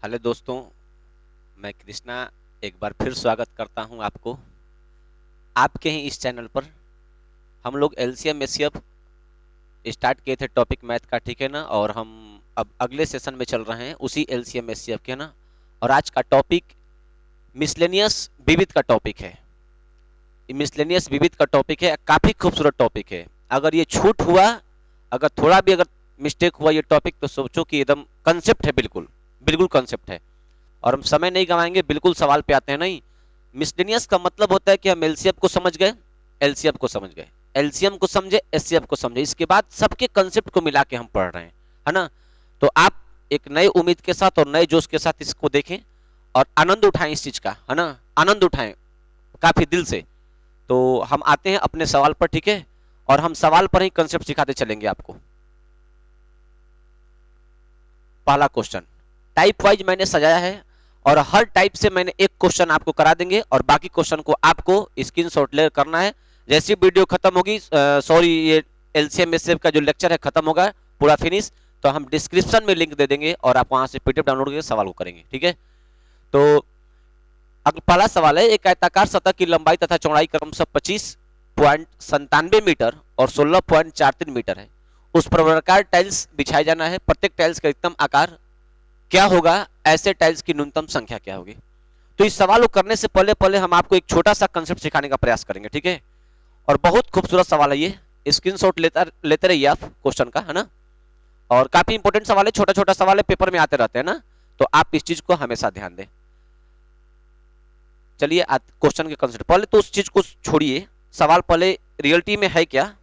Hello दोस्तों, मैं कृष्णा एक बार फिर स्वागत करता हूं आपको आपके ही इस चैनल पर। हम लोग एलसीएम एससीएफ स्टार्ट किए थे टॉपिक मैथ का, ठीक है ना। और हम अब अगले सेशन में चल रहे हैं उसी एलसीएम एससीएफ के ना। और आज का टॉपिक मिसलेनियस विविध का टॉपिक है। मिसलेनियस विविध का टॉपिक है, काफ़ी खूबसूरत टॉपिक है। अगर ये छूट हुआ, अगर थोड़ा भी अगर मिस्टेक हुआ ये टॉपिक, तो सोचो कि एकदम कंसेप्ट है, बिल्कुल बिल्कुल कंसेप्ट है। और हम समय नहीं गंवाएंगे, बिल्कुल सवाल पे आते हैं। नहीं, मिसलेनियस का मतलब होता है कि हम एलसीएफ को समझ गए, एलसीएफ को समझ गए, एलसीएम को समझे, एचसीएफ को समझे, इसके बाद सबके कंसेप्ट को मिला के हम पढ़ रहे हैं, है ना। तो आप एक नए उम्मीद के साथ और नए जोश के साथ इसको देखें और आनंद उठाएं इस चीज का, है ना। आनंद उठाएं काफी दिल से। तो हम आते हैं अपने सवाल पर, ठीक है। और हम सवाल पर ही कंसेप्ट सिखाते चलेंगे आपको। पहला क्वेश्चन टाइप वाइज मैंने सजाया है और हर टाइप से मैंने एक क्वेश्चन आपको करा देंगे और बाकी क्वेश्चन को आपको स्क्रीनशॉट ले करना है। जैसी वीडियो खत्म होगी, सॉरी, ये एलसीएम एससीएफ का जो लेक्चर है खत्म होगा पूरा फिनिश, तो हम डिस्क्रिप्शन में लिंक दे देंगे और आप वहां से पीडीएफ डाउनलोड करके सवाल को करेंगे, ठीक है। तो अगला पहला सवाल है, एक आयताकार सतह की लंबाई तथा चौड़ाई क्रमशः 25.97 मीटर और 16.43 मीटर है। उस पर वर्गाकार टाइल्स बिछाया जाना है। प्रत्येक टाइल्स का अधिकतम आकार क्या होगा, ऐसे टाइल्स की न्यूनतम संख्या क्या होगी। तो इस सवाल को करने से पहले पहले हम आपको एक छोटा सा कंसेप्ट सिखाने का प्रयास करेंगे, ठीक है। और बहुत खूबसूरत सवाल है ये, स्क्रीनशॉट लेते रहिए आप क्वेश्चन का, है ना। और काफी इंपॉर्टेंट सवाल है, छोटा छोटा सवाल है, पेपर में आते रहते हैं ना, तो आप इस चीज को हमेशा ध्यान दें। चलिए क्वेश्चन के कंसेप्ट पहले तो उस चीज को छोड़िए, सवाल पहले रियलिटी में है क्या।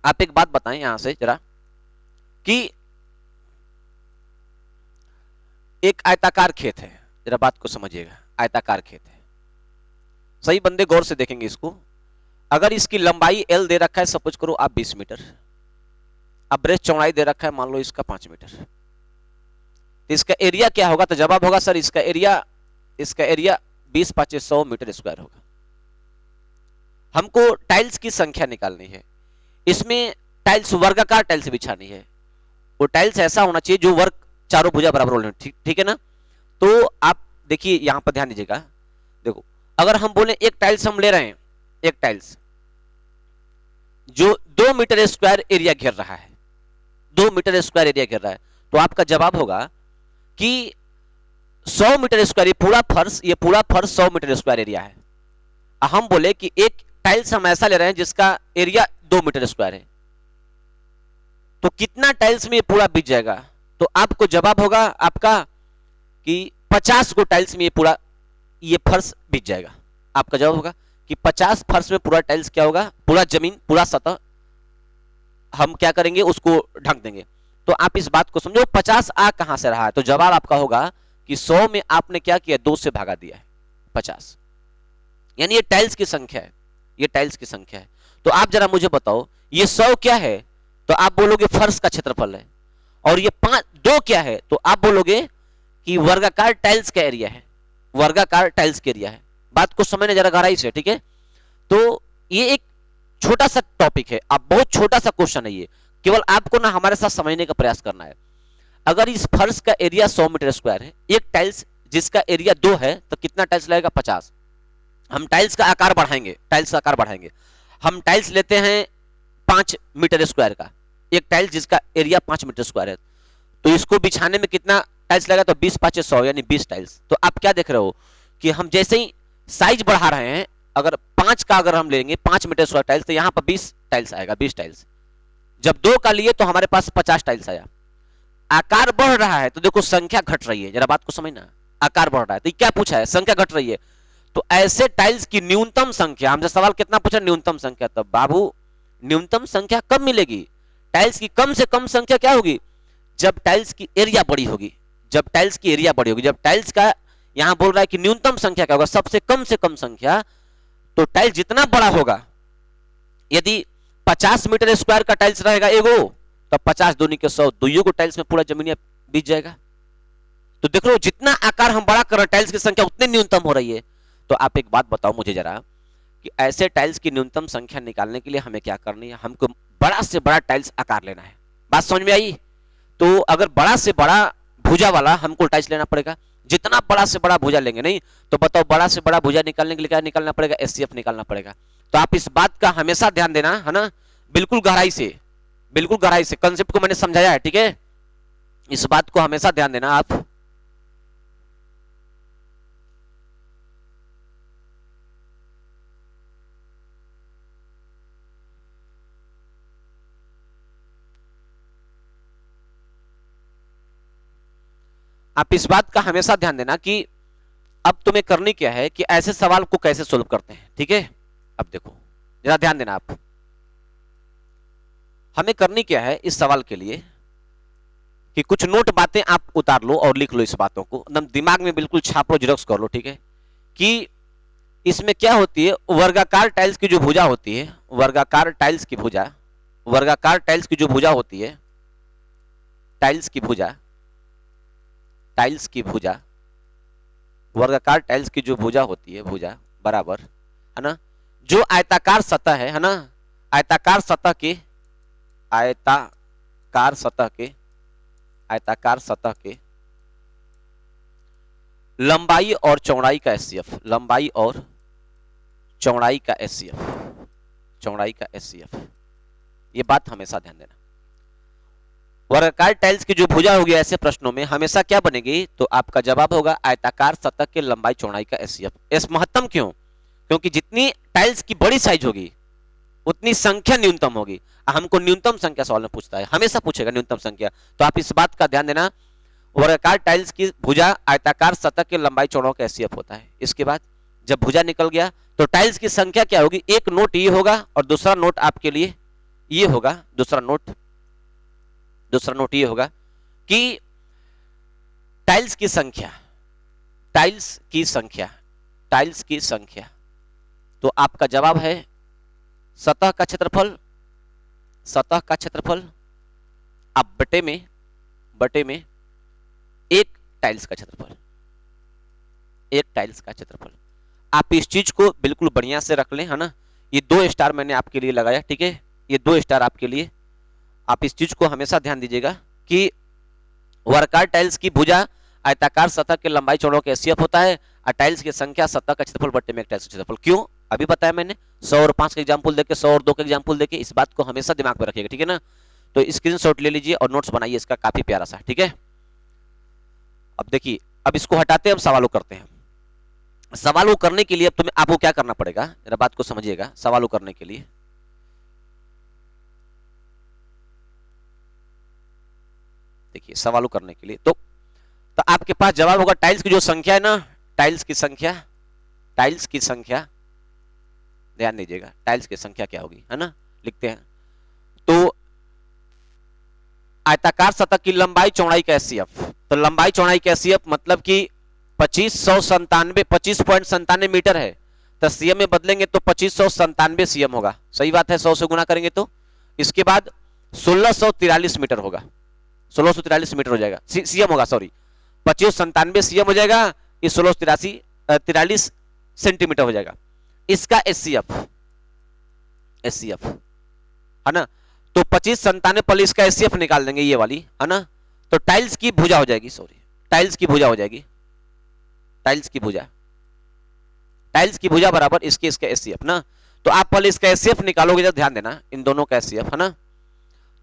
आप एक बात बताएं यहां से जरा कि एक आयताकार खेत है, जरा बात को समझिएगा। आयताकार खेत है, सही बंदे गौर से देखेंगे इसको। अगर इसकी लंबाई एल दे रखा है, सपोज करो आप 20 मीटर, अब ब्रेस चौड़ाई दे रखा है मान लो इसका 5 मीटर, तो इसका एरिया क्या होगा। तो जवाब होगा सर इसका एरिया 20 5 100 मीटर स्क्वायर होगा। हमको टाइल्स की संख्या निकालनी है, इसमें टाइल्स वर्गाकार टाइल्स बिछानी है। वो टाइल्स ऐसा होना चाहिए जो वर्ग चारों भुजा बराबर होने, ठीक है ना। तो आप देखिए यहां पर ध्यान दीजिएगा। देखो, अगर हम बोले एक टाइल्स हम ले रहे हैं, एक टाइल्स जो 2 मीटर स्क्वायर एरिया घेर रहा है, 2 मीटर स्क्वायर एरिया घेर रहा है, तो आपका जवाब होगा कि 100 मीटर स्क्वायर, ये पूरा फर्श 100 मीटर स्क्वायर एरिया है। हम बोले कि एक टाइल्स हम ऐसा ले रहे हैं जिसका एरिया 2 मीटर स्क्वायर है, तो कितना टाइल्स में ये पूरा बिछ जाएगा। तो आपको जवाब होगा आपका कि 50 को टाइल्स में ये फर्श बिछ जाएगा। आपका जवाब होगा कि 50 फर्श में पूरा टाइल्स क्या होगा, पूरा जमीन, पूरा सतह हम क्या करेंगे, उसको ढक देंगे। तो आप इस बात को समझो, 50 आ कहां से रहा है, तो जवाब आपका होगा कि 100 में आपने क्या किया, 2 से भागा दिया है 50, यानी ये टाइल्स की संख्या है, ये टाइल्स की संख्या है। तो आप जरा मुझे बताओ ये 100 क्या है, तो आप बोलोगे फर्श का क्षेत्रफल है। और ये 2 क्या है, तो आप बोलोगे कि वर्गाकार टाइल्स का एरिया है, वर्गाकार टाइल्स का एरिया है। बात को समझने जरा गहराई से, ठीक है। तो ये एक छोटा सा टॉपिक है, अब बहुत छोटा सा क्वेश्चन है ये, केवल आपको ना हमारे साथ समझने का प्रयास करना है। अगर इस फर्श का एरिया 100 मीटर स्क्वायर है, एक टाइल्स जिसका एरिया 2 है, तो कितना टाइल्स लगेगा, 50। हम टाइल्स का आकार बढ़ाएंगे, टाइल्स का आकार बढ़ाएंगे। हम टाइल्स लेते हैं 5 मीटर स्क्वायर का, एक टाइल्स जिसका एरिया 5 मीटर स्क्वायर है, तो इसको बिछाने में कितना टाइल्स लगेगा, तो 20 5 100 यानी 20 टाइल्स। तो आप क्या देख रहे हो कि हम जैसे ही साइज बढ़ा रहे हैं, अगर 5 का अगर हम लेंगे 5 मीटर स्क्वायर टाइल्स, तो यहां पर 20 टाइल्स आएगा, 20 टाइल्स। जब 2 का लिए तो हमारे पास 50 टाइल्स आया। आकार बढ़ रहा है तो देखो संख्या घट रही है, जरा बात को समझना। आकार बढ़ रहा है तो क्या पूछा है, संख्या घट रही है, तो ऐसे टाइल्स की न्यूनतम संख्या, हमसे सवाल कितना पूछा, न्यूनतम संख्या। तब बाबू न्यूनतम संख्या कब मिलेगी, टाइल्स की कम से कम संख्या क्या होगी, जब टाइल्स की एरिया बड़ी होगी, जब टाइल्स की एरिया बड़ी होगी। जब टाइल्स का यहां बोल रहा है कि न्यूनतम संख्या क्या होगा, सबसे कम से कम संख्या, तो टाइल्स जितना बड़ा होगा, यदि 50 मीटर स्क्वायर का टाइल्स रहेगा एगो, तो 50 दूनी के 100, दुइयों को टाइल्स में पूरा जमीन बीत जाएगा। तो देख लो जितना आकार हम बड़ा कर रहे हैं, टाइल्स की संख्या उतनी न्यूनतम हो रही है। तो आप एक बात बताओ मुझे जरा कि ऐसे टाइल्स की न्यूनतम संख्या निकालने के लिए हमें क्या करनी है, हमको बड़ा से बड़ा टाइल्स आकार लेना है। बात समझ में आई। तो अगर बड़ा से बड़ा भुजा वाला हमको टाइल्स लेना पड़ेगा। जितना बड़ा से बड़ा भुजा लेंगे, नहीं तो बताओ बड़ा से बड़ा भुजा निकालने के लिए क्या निकालना पड़ेगा, एचसीएफ निकालना पड़ेगा। तो आप इस बात का हमेशा ध्यान देना है ना, बिल्कुल गहराई से, बिल्कुल गहराई से कंसेप्ट को मैंने समझाया है, ठीक है। इस बात को हमेशा ध्यान देना आप। आप इस बात का हमेशा ध्यान देना कि अब तुम्हें करनी क्या है कि ऐसे सवाल को कैसे सोल्व करते हैं, ठीक है। अब देखो जरा ध्यान देना आप, हमें करनी क्या है इस सवाल के लिए कि कुछ नोट बातें आप उतार लो और लिख लो, इस बातों को एकदम दिमाग में बिल्कुल छाप लो, जेरॉक्स कर लो, ठीक है। कि इसमें क्या होती है, वर्गाकार टाइल्स की जो भुजा होती है, वर्गाकार टाइल्स की भुजा, वर्गाकार टाइल्स की जो भुजा होती है, टाइल्स की भुजा, टाइल्स की भुजा, वर्गाकार टाइल्स की जो भुजा होती है, भुजा बराबर है ना, जो आयताकार सतह है ना, आयताकार सतह के, आयताकार सतह के, आयताकार सतह के लंबाई और चौड़ाई का एचसीएफ, लंबाई और चौड़ाई का एचसीएफ, चौड़ाई का एचसीएफ, ये बात हमेशा ध्यान देना। वर्गाकार टाइल्स की जो भुजा होगी ऐसे प्रश्नों में हमेशा क्या बनेगी, तो आपका जवाब होगा आयताकार सतह के लंबाई चौड़ाई का एचसीएफ। एस महत्तम क्यों, क्योंकि जितनी टाइल्स की बड़ी साइज होगी उतनी संख्या न्यूनतम होगी। हमको न्यूनतम संख्या सवाल में पूछता है, हमेशा पूछेगा न्यूनतम संख्या, तो आप इस बात का ध्यान देना। वर्गाकार टाइल्स की भुजा आयताकार सतह के लंबाई चौड़ाई का एचसीएफ होता है। इसके बाद जब भुजा निकल गया तो टाइल्स की संख्या क्या होगी, एक नोट ये होगा और दूसरा नोट आपके लिए ये होगा, दूसरा नोट ये होगा कि टाइल्स की संख्या, टाइल्स की संख्या, टाइल्स की संख्या, तो आपका जवाब है सतह का क्षेत्रफल, सतह का क्षेत्रफल अब बटे में एक टाइल्स का क्षेत्रफल, एक टाइल्स का क्षेत्रफल। आप इस चीज को बिल्कुल बढ़िया से रख लें, है ना। ये 2 स्टार मैंने आपके लिए लगाया, ठीक है, ये 2 स्टार आपके लिए। आप इस चीज को हमेशा ध्यान दीजिएगा कि वर्गाकार टाइल्स की भुजा आयताकार सतह के लंबाई चौड़ाई का एचसीएफ होता है और टाइल्स की संख्या सतह का क्षेत्रफल बटे में एक टाइल्स का क्षेत्रफल। क्यों, अभी बताया मैंने, 100 और 5 का एग्जांपल देके, 100 और 2 का एग्जांपल देके, इस बात को हमेशा दिमाग में रखिएगा, ठीक है ना। तो स्क्रीनशॉट ले लीजिए और नोट्स बनाइए इसका, काफी प्यारा सा, ठीक है। अब देखिए, अब इसको हटाते हैं, अब सवालों करते हैं। सवालों करने के लिए अब तुम्हें आपको क्या करना पड़ेगा, जरा बात को समझिएगा। सवालों करने के लिए देखिए, सवालों करने के लिए तो आपके पास जवाब होगा टाइल्स की जो संख्या है ना, टाइल्स की संख्या, टाइल्स की संख्या, ध्यान दीजिएगा टाइल्स की संख्या क्या होगी, है ना। लिखते हैं, तो आयताकार सतह की लंबाई चौड़ाई का एचसीएफ, तो लंबाई चौड़ाई का एचसीएफ मतलब कि 2597 मीटर है, तो सीएम में बदलेंगे तो 2597 सीएम होगा, सही बात है, 100 से गुना करेंगे तो। इसके बाद 1643 मीटर होगा, 1643 मीटर हो जाएगा, सीएम होगा, सॉरी 2597 सीएम हो जाएगा, ये 1643 सेंटीमीटर हो जाएगा। इसका एचसीएफ, एचसीएफ है ना, तो 2597 पर इसका एचसीएफ निकाल देंगे, ये वाली है ना, तो टाइल्स की भुजा हो जाएगी, सॉरी टाइल्स की भुजा हो जाएगी, टाइल्स की भुजा, टाइल्स की भुजा बराबर इसके इसका एचसीएफ ना। तो आप पहले इसका एचसीएफ निकालोगे, जब ध्यान देना इन दोनों का एचसीएफ है ना,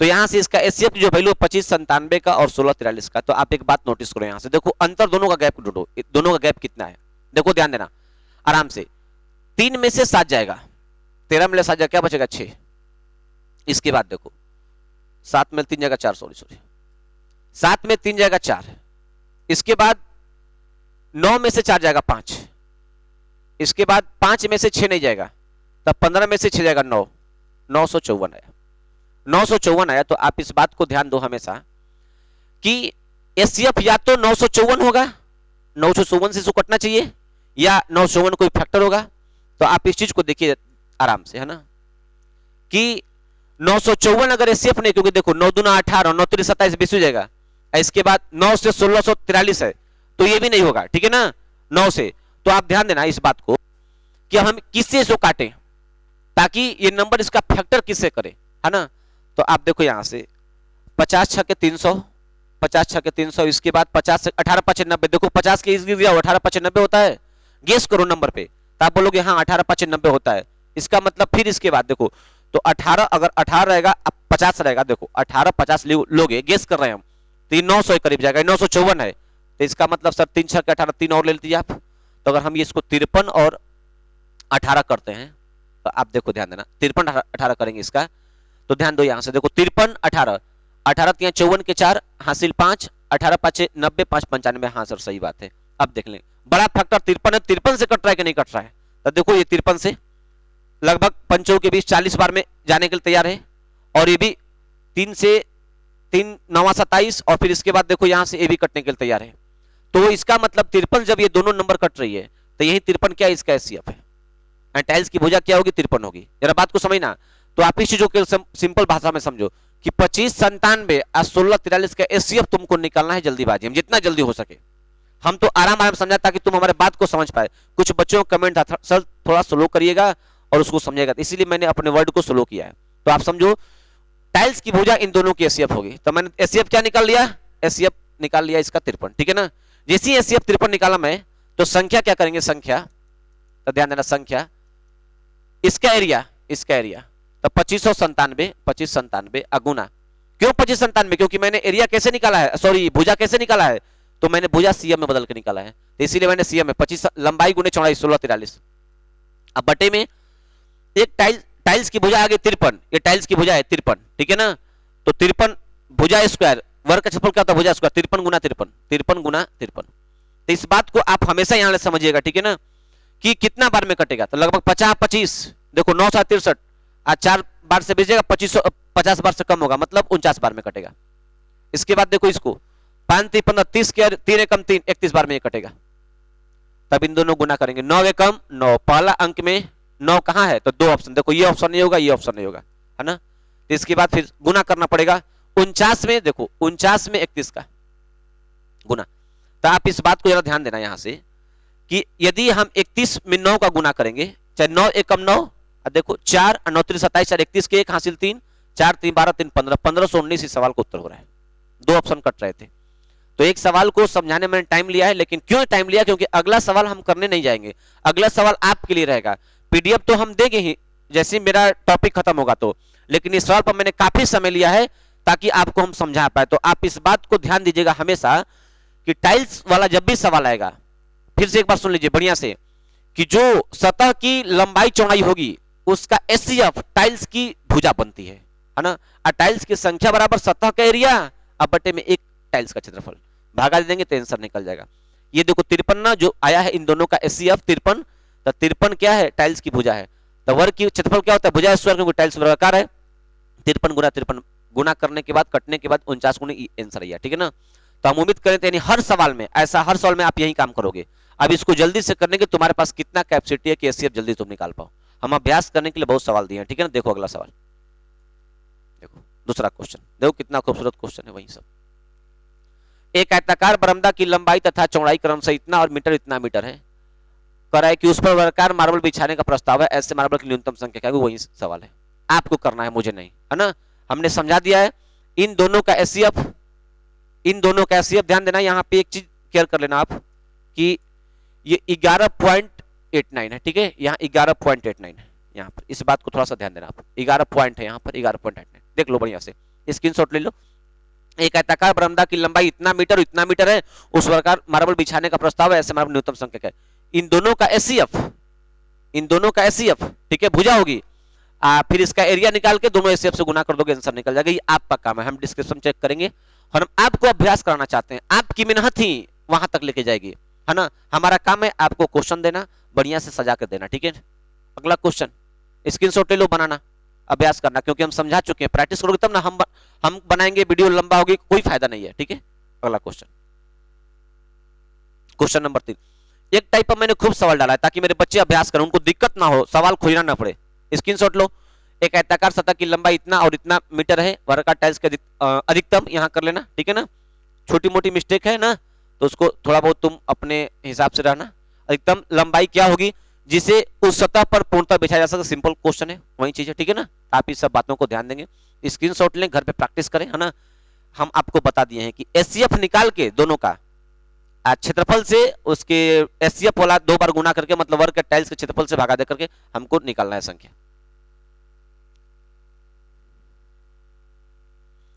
तो यहां से इसका एचसीएफ जो वैल्यू 2597 का और 1643 का, तो आप एक बात नोटिस करो, यहां से देखो अंतर, दोनों का गैप ढूंढो, दोनों का गैप कितना है, देखो ध्यान देना आराम से। 3 में से 7 जाएगा, 13 में 7 जाएगा, क्या बचेगा 6। इसके बाद देखो 7 में 3 जाएगा 4, सॉरी 7 में 3 जाएगा 4, इसके बाद 9 में से 4 जाएगा 5, इसके बाद 5 में से 6 नहीं जाएगा, तब 15 में से 6 जाएगा 9, 954 आया, 954 आया। तो आप इस बात को ध्यान दो हमेशा कि एचसीएफ या तो 954 होगा, 954 से इसको कटना चाहिए, या 954 कोई फैक्टर होगा। तो आप इस चीज को देखिए आराम से, है ना, कि 954 अगर एचसीएफ नहीं, क्योंकि देखो 9 दूना 18, 9 3 27 20 हो जाएगा, इसके बाद 9 से 1643 है, तो ये भी नहीं होगा, ठीक है ना, 9 से। तो आप ध्यान देना इस बात को कि हम किससे इसको काटें ताकि ये नंबर इसका फैक्टर किससे करे, है ना। तो आप देखो यहां से 50 6 के 300, 50 छक्के 300, इसके बाद 50 से 18 5 90, देखो 50 के इस गिर गया 18 5 90 होता है, गेस करो नंबर पे, तो आप बोलोगे हाँ 18 5 90 होता है। इसका मतलब फिर इसके बाद देखो तो 18, अगर 18 रहेगा अब 50 रहेगा, देखो 18 50 लोगे, गेस कर रहे हैं हम, तो ये 900 के करीब जाएगा, 954 है, तो इसका मतलब सर 3 छक्के 18, 3 और ले लीजिए आप। तो अगर हम ये इसको 53 और 18 करते हैं तो आप देखो ध्यान देना, 53 18 करेंगे इसका, तो ध्यान दो यहां से देखो 53 18, 18 3 54 के 4 हासिल 5, 18 5 90 5 95, हाँ सर सही बात है। अब देख लें बड़ा फैक्टर 53 है, 53 से कट रहा है कि नहीं कट रहा है, तो देखो ये 53 से लगभग पंचों के बीच 40 बार में जाने के लिए तैयार है, और ये भी 3 से 3 9 27, और फिर इसके बाद देखो यहां से ये भी कटने के लिए तैयार है। तो इसका मतलब 53 जब ये दोनों नंबर कट रही है तो यही 53 क्या इसका एचसीएफ है, एंड टाइल्स की भुजा क्या होगी 53 होगी। जरा बात को समझना, तो आप इस चीजों के सिंपल भाषा में समझो कि 25 97 और 16 43 का एचसीएफ तुमको निकालना है जल्दीबाजी में, जितना जल्दी हो सके। हम तो आराम आराम समझा ताकि तुम हमारे बात को समझ पाए। कुछ बच्चों का कमेंट था सर थोड़ा स्लो करिएगा और उसको समझेगा, इसीलिए मैंने अपने वर्ड को स्लो किया है। तो आप समझो टाइल्स की भुजा इन दोनों की एचसीएफ होगी, तो मैंने एचसीएफ क्या निकाल लिया, एचसीएफ निकाल लिया इसका 53, ठीक है ना। जैसे ही एचसीएफ 53 निकाला मैं, तो संख्या क्या करेंगे, संख्या, तो ध्यान देना संख्या, इसका एरिया, इसका एरिया, तो 2597 2597 अगुना, क्यों 2597, क्योंकि मैंने एरिया कैसे निकाला है, सॉरी भुजा कैसे निकाला है, तो मैंने भुजा सीएम में बदल के निकाला है, तो इसीलिए मैंने सीएम में 25 लंबाई गुने चौड़ाई 16 43। अब बटे में एक टाइल्स की भुजा आ गई 53, ये टाइल्स की भुजा है 53, ठीक है ना। तो 53 भुजा स्क्वायर, वर्ग का क्षेत्रफल क्या होता है भुजा स्क्वायर, 53 गुना 53, 53 गुना 53। तो इस बात को आप हमेशा यहां से समझिएगा, ठीक है ना, कि कितना बार में कटेगा, तो लगभग 50 25, देखो 9 7 63, आज 4 बार से भेजिएगा 50 बार से कम होगा, मतलब 49 बार में कटेगा। इसके बाद देखो इसको 5 3 15 30 के 3 एकम 3 31 बार में ये कटेगा। तब इन दोनों गुना करेंगे, 9 एकम 9, पहला अंक में 9 कहां है, तो 2 ऑप्शन, देखो ये ऑप्शन नहीं होगा, ये ऑप्शन नहीं होगा, है ना। तो इसके बाद फिर गुना करना पड़ेगा 49 में, देखो 49 में 31 का गुना। तो आप इस बात को जरा ध्यान देना यहां से कि यदि हम 31 में 9 का गुना करेंगे, चाहे 9 एकम 9, देखो 4 9 3 27 4 31 के 1 हासिल 3, 4 3 12 3 15, 1519 इस सवाल का उत्तर हो रहा है। 2 ऑप्शन कट रहे थे, तो एक सवाल को समझाने में टाइम लिया है, लेकिन क्यों टाइम लिया, क्योंकि अगला सवाल हम करने नहीं जाएंगे, अगला सवाल आपके लिए रहेगा। पीडीएफ तो हम देंगे ही जैसे मेरा टॉपिक खत्म होगा तो, लेकिन इस सवाल पर मैंने काफी समय लिया है ताकि आपको हम समझा पाए। तो आप इस बात को ध्यान दीजिएगा हमेशा कि टाइल्स वाला जब भी सवाल आएगा, फिर से एक बार सुन लीजिए बढ़िया से, कि जो सतह की लंबाई चौड़ाई होगी उसका एचसीएफ टाइल्स की भुजा बनती है ना। और टाइल्स की संख्या बराबर सतह का एरिया, अब बटे में एक टाइल्स का क्षेत्रफल, भागा दे देंगे तो आंसर निकल जाएगा। ये देखो 53 जो आया है इन दोनों का एचसीएफ 53, तो 53 क्या है, टाइल्स की भुजा है। तो वर्ग की क्षेत्रफल क्या होता है, भुजा स्क्वायर, क्योंकि टाइल्स वर्गाकार है। 53 गुना 53 गुना करने के बाद कटने के बाद 49 गुना आंसर आया, ठीक है ना। तो हम उम्मीद करें यानी हर सवाल में ऐसा, हर सवाल में आप यही काम करोगे। अब इसको जल्दी से करने के तुम्हारे पास कितना कैपेसिटी है कि एचसीएफ जल्दी तुम निकाल पाओ। हम अभ्यास करने के लिए बहुत सवाल दिए हैं, ठीक है ना। देखो अगला सवाल, देखो दूसरा क्वेश्चन, देखो कितना खूबसूरत क्वेश्चन है। वही सब, एक आयताकार बरामदा की लंबाई तथा चौड़ाई क्रम से इतना और मीटर इतना मीटर है, कह रहा है कि उस पर वर्गाकार मार्बल बिछाने का प्रस्ताव है, ऐसे मार्बल की न्यूनतम संख्या क्या है, वही सवाल है, आपको करना है, मुझे नहीं, है ना। हमने समझा दिया है इन दोनों का एचसीएफ, इन दोनों का एचसीएफ। ध्यान देना यहाँ पे एक चीज क्लियर कर लेना आप कि ये 11.89 है, ठीक है, यहाँ 11.89 है, यहाँ पर इस बात को थोड़ा सा ध्यान देना आप, 11 पॉइंट है यहाँ पर 11.89, देख लो बढ़िया से, स्क्रीनशॉट ले लो। एक आयताकार बरामदा की लंबाई इतना मीटर है, उस वर्गाकार मार्बल बिछाने का प्रस्ताव है, ऐसे मार्बल न्यूनतम संख्या है। इन दोनों का एचसीएफ, इन दोनों का एचसीएफ, ठीक है, भुजा होगी, फिर इसका एरिया निकाल के दोनों एचसीएफ से गुना कर दोगे, आंसर निकल जाएगा। ये आपका काम है, हम डिस्क्रिप्शन चेक करेंगे और हम आपको अभ्यास कराना चाहते हैं, आपकी मेहनत ही वहां तक लेके जाएगी, है ना। हमारा काम है आपको क्वेश्चन देना, बढ़िया से सजा कर देना, ठीक है। अगला क्वेश्चन स्क्रीनशॉट ले लो, बनाना, अभ्यास करना, क्योंकि हम समझा चुके हैं, प्रैक्टिस करोगे तब ना हम बनाएंगे, वीडियो लंबा होगी, कोई फायदा नहीं है, ठीक है। अगला क्वेश्चन, क्वेश्चन नंबर 3। एक टाइप पर मैंने खूब सवाल डाला है ताकि मेरे बच्चे अभ्यास करें, उनको दिक्कत ना हो, सवाल खोजना ना पड़े। स्क्रीनशॉट लो। एक आयताकार सतह की लंबाई इतना और इतना मीटर है, वर्गाकार टाइल्स के अधिकतम यहां कर लेना, ठीक है ना। छोटी मोटी मिस्टेक है ना, तो उसको थोड़ा बहुत तुम अपने हिसाब से रहना। अधिकतम लंबाई क्या होगी जिसे उस सतह पर पूर्णतः बिछाया जा सके, सिंपल क्वेश्चन है, वही चीज है, ठीक है ना। आप इस सब बातों को ध्यान देंगे, स्क्रीनशॉट लें, घर पे प्रैक्टिस करें, है ना। हम आपको बता दिए हैं कि एचसीएफ निकाल के दोनों का क्षेत्रफल से उसके एचसीएफ वाला 2 बार गुना करके, मतलब वर्ग के टाइल्स के क्षेत्रफल से भागा दे करके हमको निकालना है संख्या।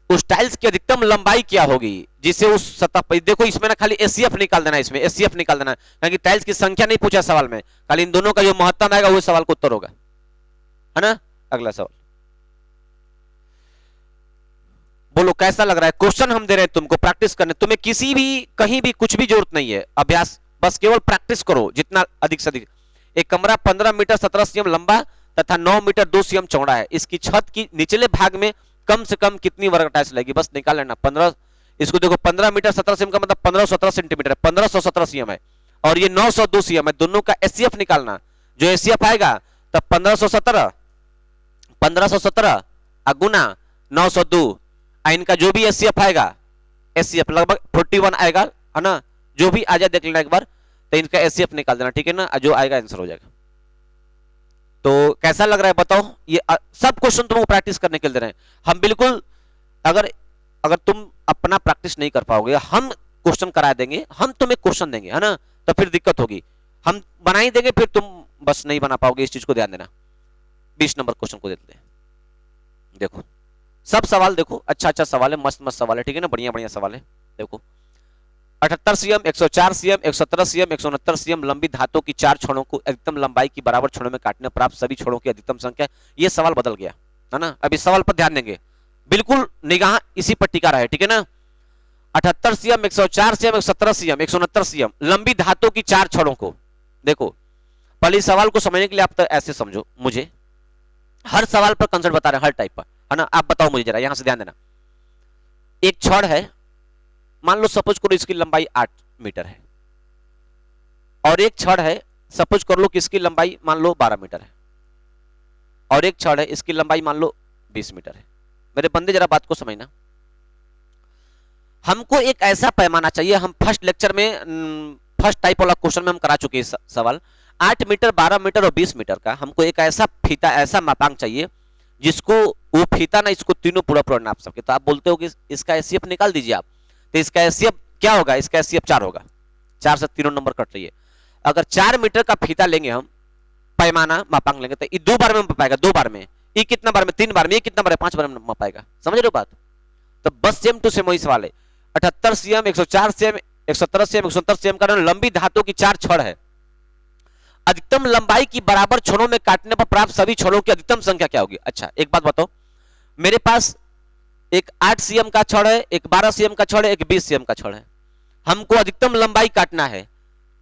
उस टाइल्स की अधिकतम लंबाई क्या होगी जिसे उस सतह पर, देखो इसमें ना खाली एचसीएफ निकाल देना है, इसमें एचसीएफ निकाल देना है, क्योंकि टाइल्स की संख्या नहीं पूछा सवाल में, खाली इन दोनों का जो महत्तम आएगा वो सवाल का उत्तर होगा, है ना। अगला सवाल बोलो कैसा लग रहा है। क्वेश्चन हम दे रहे हैं तुमको प्रैक्टिस करने, तुम्हें किसी भी कहीं भी कुछ भी जरूरत नहीं है अभ्यास, बस केवल प्रैक्टिस करो जितना अधिक से अधिक। एक कमरा 15 मीटर 17 सीएम लंबा तथा 9 मीटर 2 सीएम चौड़ा है, इसकी छत की निचले भाग में कम से कम कितनी वर्ग टाइल्स लगेगी, बस निकाल लेना। 15, इसको देखो 15 मीटर 17 सीएम का मतलब 1517 सेंटीमीटर है, 1517 सीएम है, और ये 902 सीएम है, दोनों का एचसीएफ निकालना। जो एचसीएफ आएगा तब 1517 गुना 902, इनका जो भी एचसीएफ आएगा, एचसीएफ लगभग 41 आएगा, है ना। जो भी आ जाए देख लेना एक बार, तो इनका एचसीएफ निकाल देना, ठीक है ना, जो आएगा आंसर हो जाएगा। तो कैसा लग रहा है बताओ। ये सब क्वेश्चन तुमको प्रैक्टिस करने के लिए दे रहे हैं हम, बिल्कुल। अगर तुम अपना प्रैक्टिस नहीं कर पाओगे, हम क्वेश्चन करा देंगे, हम तुम्हें क्वेश्चन देंगे, है ना, तो फिर दिक्कत होगी। हम बना ही देंगे, फिर तुम बस नहीं बना पाओगे, इस चीज को ध्यान देना। 20 नंबर क्वेश्चन को देते हैं, देखो सब सवाल देखो, अच्छा सवाल है, मस्त सवाल है, ठीक है ना, बढ़िया सवाल है। देखो 78 सीएम 104 सीएम 117 सीएम 169 सीएम लंबी धातु की 4 छड़ों को अधिकतम लंबाई की बराबर छड़ों में काटने प्राप्त सभी छड़ों की अधिकतम संख्या। ये सवाल बदल गया, है ना। अब इस सवाल पर ध्यान देंगे, बिल्कुल निगाह इसी पर टिका रहे, ठीक है ना। 78 सीएम 104 सीएम 117 सीएम 169 सीएम लंबी धातु की 4 छड़ों को, देखो पहले सवाल को समझने के लिए आप तो ऐसे समझो, मुझे हर सवाल पर कंसेप्ट बता रहे हैं, हर टाइप पर, है ना। आप बताओ मुझे जरा, यहां से ध्यान देना। एक छड़ है, मान लो सपोज करो इसकी लंबाई 8 मीटर है, और एक छड़ है सपोज कर लो कि इसकी लंबाई मान लो 12 मीटर है, और एक छड़ है इसकी लंबाई मान लो 20 मीटर है। मेरे बंदे जरा बात को समझना, हमको एक ऐसा पैमाना चाहिए, हम फर्स्ट लेक्चर में फर्स्ट टाइप वाला क्वेश्चन में हम करा चुके हैं सवाल, 8 मीटर 12 मीटर और 20 मीटर का। हमको एक ऐसा फीता, ऐसा मापांक चाहिए जिसको वो फीता ना इसको तीनों पूरा नाप सके। तो आप बोलते हो कि इसका एचसीएफ निकाल दीजिए आप, तो इसका एचसीएफ क्या होगा, इसका एचसीएफ 4 होगा, 4 से तीनों नंबर कट रही है। अगर 4 मीटर का फीता लेंगे हम, पैमाना मापांक लेंगे, तो ये 2 बार में मापाएगा, 2 बार में, ये कितना बार में, 3 बार में, ये कितना बार है, 5 बार में मापाएगा। समझ रहे हो बात। तो बस सेम टू सेम वही सवाल है। 78 सीएम 104 सीएम 117 सीएम 169 सीएम का लंबी धातु की 4 छड़ है, अधिकतम लंबाई की बराबर छड़ों में काटने पर प्राप्त सभी छड़ों की अधिकतम संख्या क्या होगी। अच्छा एक बात बताओ, मेरे पास एक 8 सीएम का छड़ है, एक 12 सीएम का छड़ है, एक 20 सीएम का छड़ है, हमको अधिकतम लंबाई काटना है।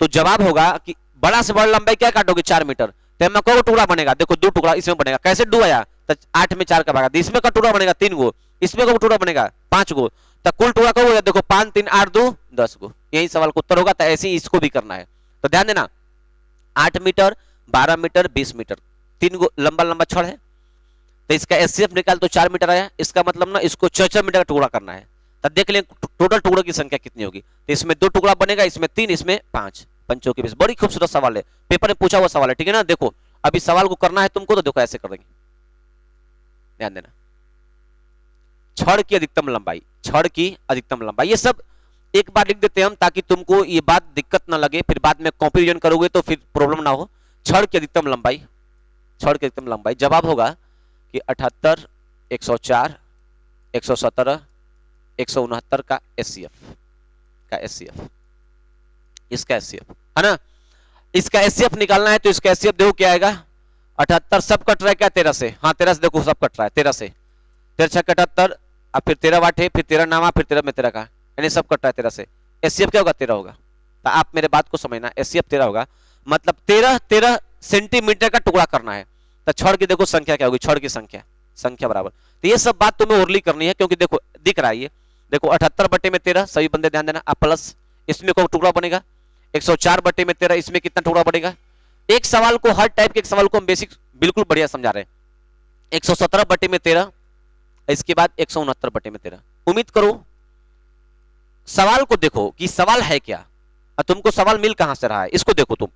तो जवाब होगा कि बड़ा से बड़ा लंबाई क्या काटोगे, 4 मीटर, तो में को टुकड़ा बनेगा, देखो 2 टुकड़ा इसमें बनेगा, कैसे 2 आया, तो 8 में 4 का भागा, इसमें का टुकड़ा बनेगा 3 गो, इसमें का टुकड़ा बनेगा 5 गो, तो कुल टुकड़ा का हो, देखो 5 3 8 2 10 गो। यही सवाल का उत्तर होगा। तो ऐसे ही इसको भी करना है, तो ध्यान देना। 8 मीटर 12 मीटर 20 मीटर 3 गो लंबा छड़ है, तो इसका एचसीएफ निकाल तो 4 मीटर आया, इसका मतलब ना इसको 6 मीटर का टुकड़ा करना है। तब देख लें टोटल टुकड़ों की संख्या कितनी होगी। तो इसमें 2 टुकड़ा बनेगा, इसमें 3, इसमें 5, 5 के 20। बड़ी खूबसूरत सवाल है, पेपर में पूछा हुआ सवाल है, ठीक है ना। देखो अभी सवाल को करना है तुमको, तो देखो ऐसे कर देंगे, ध्यान देना। छड़ की अधिकतम लंबाई, छड़ की अधिकतम लंबाई, ये सब एक बार लिख देते हैं हम, ताकि तुमको ये बात दिक्कत ना लगे, फिर बाद में कॉपी रिवीजन करोगे तो फिर प्रॉब्लम ना हो। छड़ की अधिकतम लंबाई, छड़ की अधिकतम लंबाई जवाब होगा कि 78 104 117 169 का एचसीएफ, इसका एचसीएफ, है ना। इसका एचसीएफ निकालना है, तो इसका एचसीएफ देखो क्या आएगा, 78 सब कट रहा है क्या 13 से, हाँ 13 से, देखो सब कट रहा है 13 से, 13 6 78, अब फिर 13 8 फिर 13 नामा, फिर 13 में 13 का, यानी सब कट रहा है 13 से। एचसीएफ क्या होगा, 13 होगा। तो आप मेरे बात को समझना, एचसीएफ 13 होगा, मतलब 13 सेंटीमीटर का टुकड़ा करना है। तो छड़ की देखो संख्या क्या होगी, छड़ की संख्या बराबर। तो ये सब बात तुम्हें ओरली करनी है, क्योंकि देखो दिख रहा है ये, देखो 78/13, सभी बंदे ध्यान देना, आप प्लस इसमें को टुकड़ा बनेगा, 104/13, इसमें कितना टुकड़ा बनेगा। एक सवाल को, हर टाइप के एक सवाल को हम बेसिक बिल्कुल बढ़िया समझा रहे हैं। 117/13, इसके बाद 169/13। उम्मीद करो सवाल को देखो कि सवाल है क्या, तुमको सवाल मिल कहां से रहा है, इसको देखो तुम।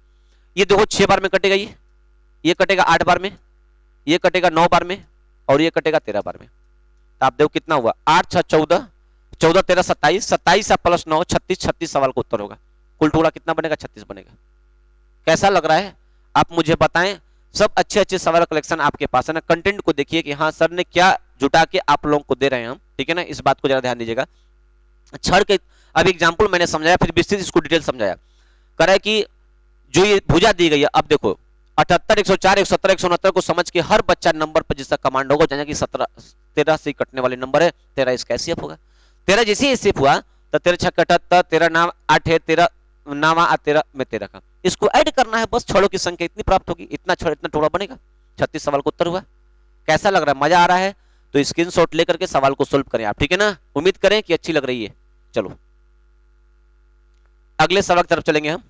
ये देखो 6 बार में कटेगा, ये कटेगा 8 बार में, ये कटेगा 9 बार में, और ये कटेगा 13 बार में। तो आप देखो कितना हुआ, 8 6 14, 14 13 27, 27 आप प्लस 9 36, 36 सवाल का उत्तर होगा। कुल टुकड़ा कितना बनेगा? 36 बनेगा। कैसा लग रहा है आप मुझे बताएं। सब अच्छे अच्छे सवाल कलेक्शन आपके पास है ना। कंटेंट को देखिए कि हाँ सर ने क्या जुटा के आप लोगों को दे रहे हैं हम, ठीक है ना। इस बात को जरा ध्यान दीजिएगा। छड़ के अब एग्जाम्पल मैंने समझाया, फिर विस्तृत इसको डिटेल समझाया। कह रहा है कि जो ये भुजा दी गई है, अब देखो 78 104 117 169 को समझ के हर बच्चा नंबर पर जिसका कमांड होगा, जाने कि 17 13 से कटने वाले नंबर है, 13 इसका एसएफ होगा। 13 जैसे ही एसएफ हुआ तो 13 6 78, 13 नाम 8 है, 13 नामा 13 में 13 का इसको ऐड करना है, बस छड़ों की संख्या इतनी प्राप्त होगी, इतना छड़ इतना टुकड़ा बनेगा। 36 सवाल का उत्तर हुआ। कैसा लग रहा है? मजा आ रहा है? तो स्क्रीनशॉट लेकर के सवाल को सोल्व करें आप, ठीक है ना। उम्मीद करें कि अच्छी लग रही है। चलो अगले सवाल की तरफ चलेंगे हम।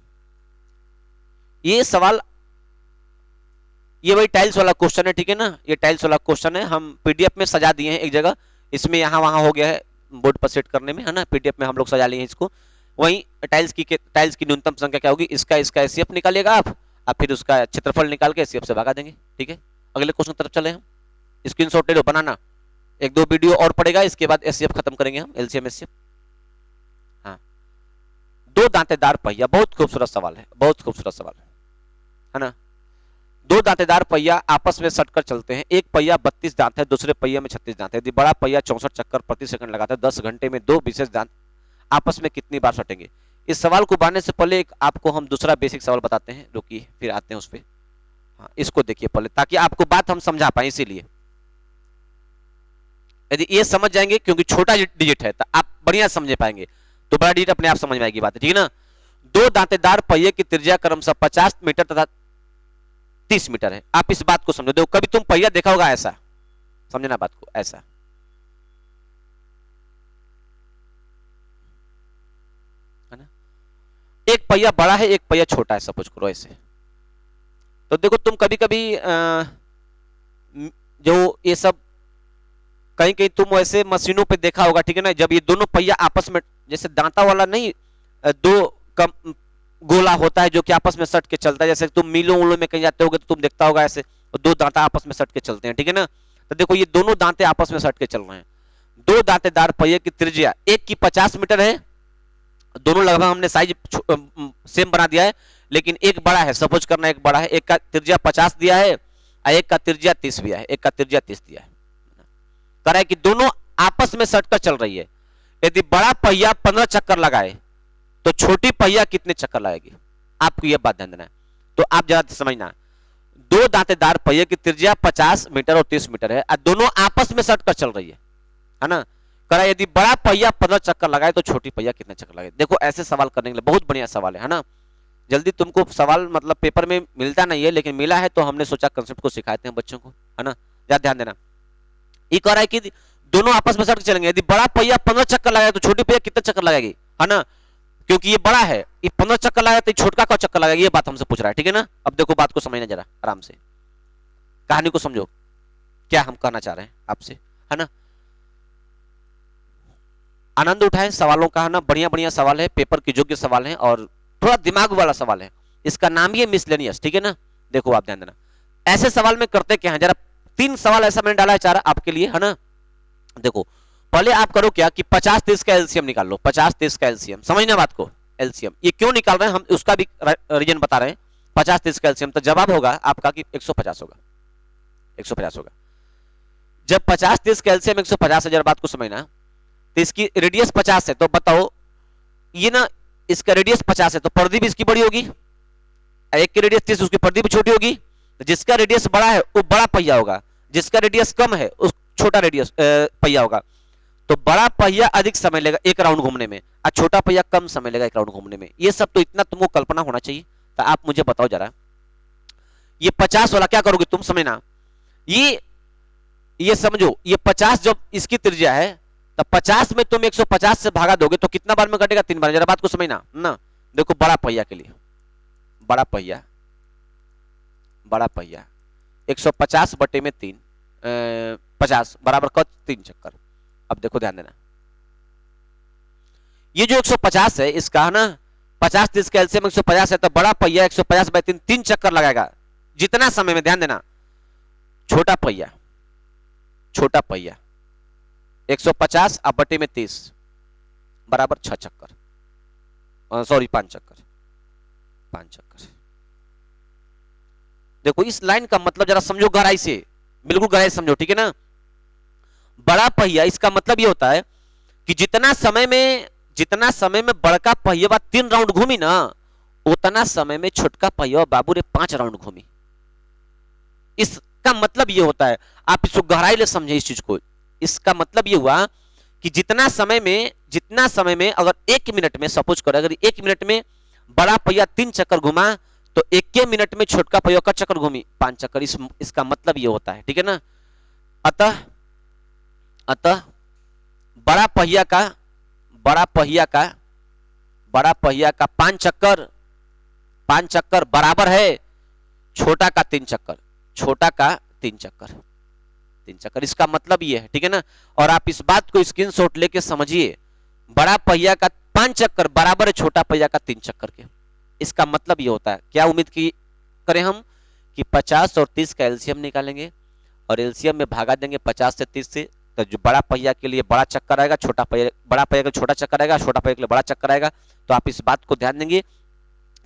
ये सवाल ये वही टाइल्स वाला क्वेश्चन है, ठीक है ना। ये टाइल्स वाला क्वेश्चन है, हम पीडीएफ में सजा दिए हैं एक जगह, इसमें यहां वहां हो गया है बोर्ड पर सेट करने में, है ना। पीडीएफ में हम लोग सजा लिए हैं इसको। वही टाइल्स की न्यूनतम संख्या क्या होगी, इसका एसएफ निकालिएगा आप, फिर उसका क्षेत्रफल निकाल के एसएफ से भगा देंगे, ठीक है। अगले क्वेश्चन की तरफ चले हम। स्क्रीनशॉट ले लो, बनाना। एक दो वीडियो और पड़ेगा, इसके बाद एसएफ खत्म करेंगे हम, एलसीएम एसएफ। हाँ, दो दांतेदार पहिया, बहुत खूबसूरत सवाल है, बहुत खूबसूरत सवाल है ना। दो दांतेदार पहिया आपस में सटकर चलते हैं। एक पहिया 32 दांत है, दूसरे पहिया में 36 दांत है। यदि बड़ा पहिया 64 चक्कर प्रति सेकंड लगाता है, 10 घंटे में दो विशेष दांत आपस में कितनी बार सटेंगे। इस सवाल को बनाने से पहले एक आपको हम दूसरा बेसिक सवाल बताते हैं, रुकिए फिर आते हैं उस पर। हाँ, इसको देखिए पहले, ताकि आपको बात हम समझा पाए। इसीलिए यदि ये समझ जाएंगे, क्योंकि छोटा डिजिट है तो आप बढ़िया समझ पाएंगे, तो बड़ा डिजिट अपने आप समझ में आएगी बात, ठीक है ना। दो दांतेदार पहिए की त्रिज्या क्रमशः 50 मीटर तथा 30 मीटर है। आप इस बात को समझो। देखो कभी तुम पहिया देखा होगा ऐसा, समझना बात को, ऐसा है ना। एक पहिया बड़ा है, एक पहिया छोटा है, सपोज करो ऐसे। तो देखो तुम कभी कभी जो ये सब कहीं कहीं तुम ऐसे मशीनों पे देखा होगा, ठीक है ना। जब ये दोनों पहिया आपस में, जैसे दांता वाला नहीं, दो कम गोला होता है जो कि आपस में सट के चलता है। जैसे तुम मीलों उलों में कहीं जाते होगे तो तुम देखता होगा ऐसे दो दांता आपस में सट के चलते हैं, ठीक है ना। तो देखो ये दोनों दांते आपस में सट के चल रहे हैं। दो दांतेदार पहिए की त्रिज्या एक की 50 मीटर है। दोनों लगभग हमने साइज सेम बना दिया है, लेकिन एक बड़ा है, सपोज करना एक बड़ा है, एक का त्रिज्या 50 दिया है और एक का त्रिज्या 30 दिया है, एक का त्रिज्या 30 दिया है। कह रहा है कि दोनों आपस में सटकर चल रही है। यदि बड़ा पहिया 15 चक्कर लगाए तो छोटी पहिया कितने चक्कर लगाएगी, आपको यह बात ध्यान देना है। तो आप जरा समझना, दो दांतेदार पहिए की त्रिज्या 50 मीटर और 30 मीटर है और दोनों आपस में सटकर चल रही है ना। कह रहा है यदि बड़ा पहिया 15 चक्कर लगाए तो छोटी पहिया कितने चक्कर लगाए। देखो ऐसे सवाल करने के लिए बहुत बढ़िया सवाल है ना। जल्दी तुमको सवाल मतलब पेपर में मिलता नहीं है, लेकिन मिला है तो हमने सोचा कंसेप्ट को सिखाते हैं बच्चों को, है ना। ज्यादा ध्यान देना। ये कह रहा है कि दोनों आपस में सटकर चलेंगे। यदि बड़ा पहिया 15 चक्कर लगाए तो छोटी पहिया कितने चक्कर लगाएगी, है ना। क्योंकि ये बड़ा है, ये 15 चक्कर लगाया तो छोटका का चक्कर लगाएगा, ये बात हमसे पूछ रहा है, ठीक है ना। अब देखो बात को समझना जरा आराम से, कहानी को समझो क्या हम कहना चाह रहे हैं आपसे, है ना। आनंद उठाए सवालों का, है ना। बढ़िया बढ़िया सवाल है, पेपर के योग्य सवाल है और थोड़ा दिमाग वाला सवाल है। इसका नाम ही है मिसलेनियस, ठीक है ना। देखो आप ध्यान देना, ऐसे सवाल में करते क्या है, जरा 3 सवाल ऐसा मैंने डाला है 4 आपके लिए, है ना। देखो पहले आप करो क्या कि 50 30 का एलसीएम निकाल लो। 50 30 का एलसीएम, समझना बात को। एलसीएम ये क्यों निकाल रहे हैं हम, उसका भी रीजन बता रहे हैं। 50 30 का एलसीएम, तो जवाब होगा आपका कि 150 होगा, 150 होगा। जब 50 30 का एलसीएम 150 है, जरा बात को समझना। तो इसकी रेडियस 50 है, तो बताओ ये ना, इसका रेडियस 50 है तो परिधि भी इसकी बड़ी होगी। एक की रेडियस 30, उसकी परिधि भी छोटी होगी। तो जिसका रेडियस बड़ा है वो बड़ा पहिया होगा, जिसका रेडियस कम है उस छोटा रेडियस पहिया होगा। तो बड़ा पहिया अधिक समय लेगा एक राउंड घूमने में और छोटा पहिया कम समय लेगा एक राउंड घूमने में। ये सब तो इतना तुमको कल्पना होना चाहिए। तो आप मुझे बताओ जरा, ये 50 वाला क्या करोगे तुम, समझना। ये समझो, ये 50 जब इसकी त्रिज्या है तो 50 में तुम 150 से भागा दोगे तो कितना बार में कटेगा, 3 बार। जरा बात को समझना ना। देखो बड़ा पहिया के लिए, बड़ा पहिया 150 बटे में 3, 50 बराबर कब 3 चक्कर। अब देखो ध्यान देना, ये जो 150 है इसका, है ना, 50 30 का एलसीएम 150 है, तो बड़ा पहिया 150 बाई 3 चक्कर लगाएगा। जितना समय में, ध्यान देना, छोटा पहिया 150 अब बटे में 30 बराबर 6 चक्कर, सॉरी 5 चक्कर, 5 चक्कर। देखो इस लाइन का मतलब जरा समझो गहराई से, बिल्कुल गहराई से समझो, ठीक है ना। बड़ा पहिया, इसका मतलब ये होता है कि जितना समय में बड़का पहिया 3 राउंड घूमी ना, उतना समय में छोटका पहिया बाबू रे 5 राउंड घूमी। इसका मतलब ये होता है, आप इसको गहराई से समझे इस चीज को। इसका मतलब ये हुआ कि जितना समय में अगर 1 मिनट में, सपोज करो अगर 1 मिनट में बड़ा पहिया 3 चक्कर घुमा, तो 1 मिनट में छोटका पहिया का चक्कर घूमी 5 चक्कर। इसका मतलब ये होता है, ठीक है ना। अतः बड़ा पहिया का 5 चक्कर बराबर है छोटा का 3 चक्कर, छोटा का 3 चक्कर, 3 चक्कर। इसका मतलब ये है, ठीक है ना। और आप इस बात को स्क्रीनशॉट लेके समझिए, बड़ा पहिया का 5 चक्कर बराबर है छोटा पहिया का 3 चक्कर के। इसका मतलब ये होता है, क्या उम्मीद की करें हम कि 50 और 30 का एलसीएम निकालेंगे और एलसीएम में भागा देंगे 50 से 30 से, तो जो बड़ा पहिया के लिए बड़ा चक्कर आएगा, बड़ा पहिया के लिए छोटा चक्कर आएगा, छोटा पहिया के लिए बड़ा चक्कर आएगा। तो आप इस बात को ध्यान देंगे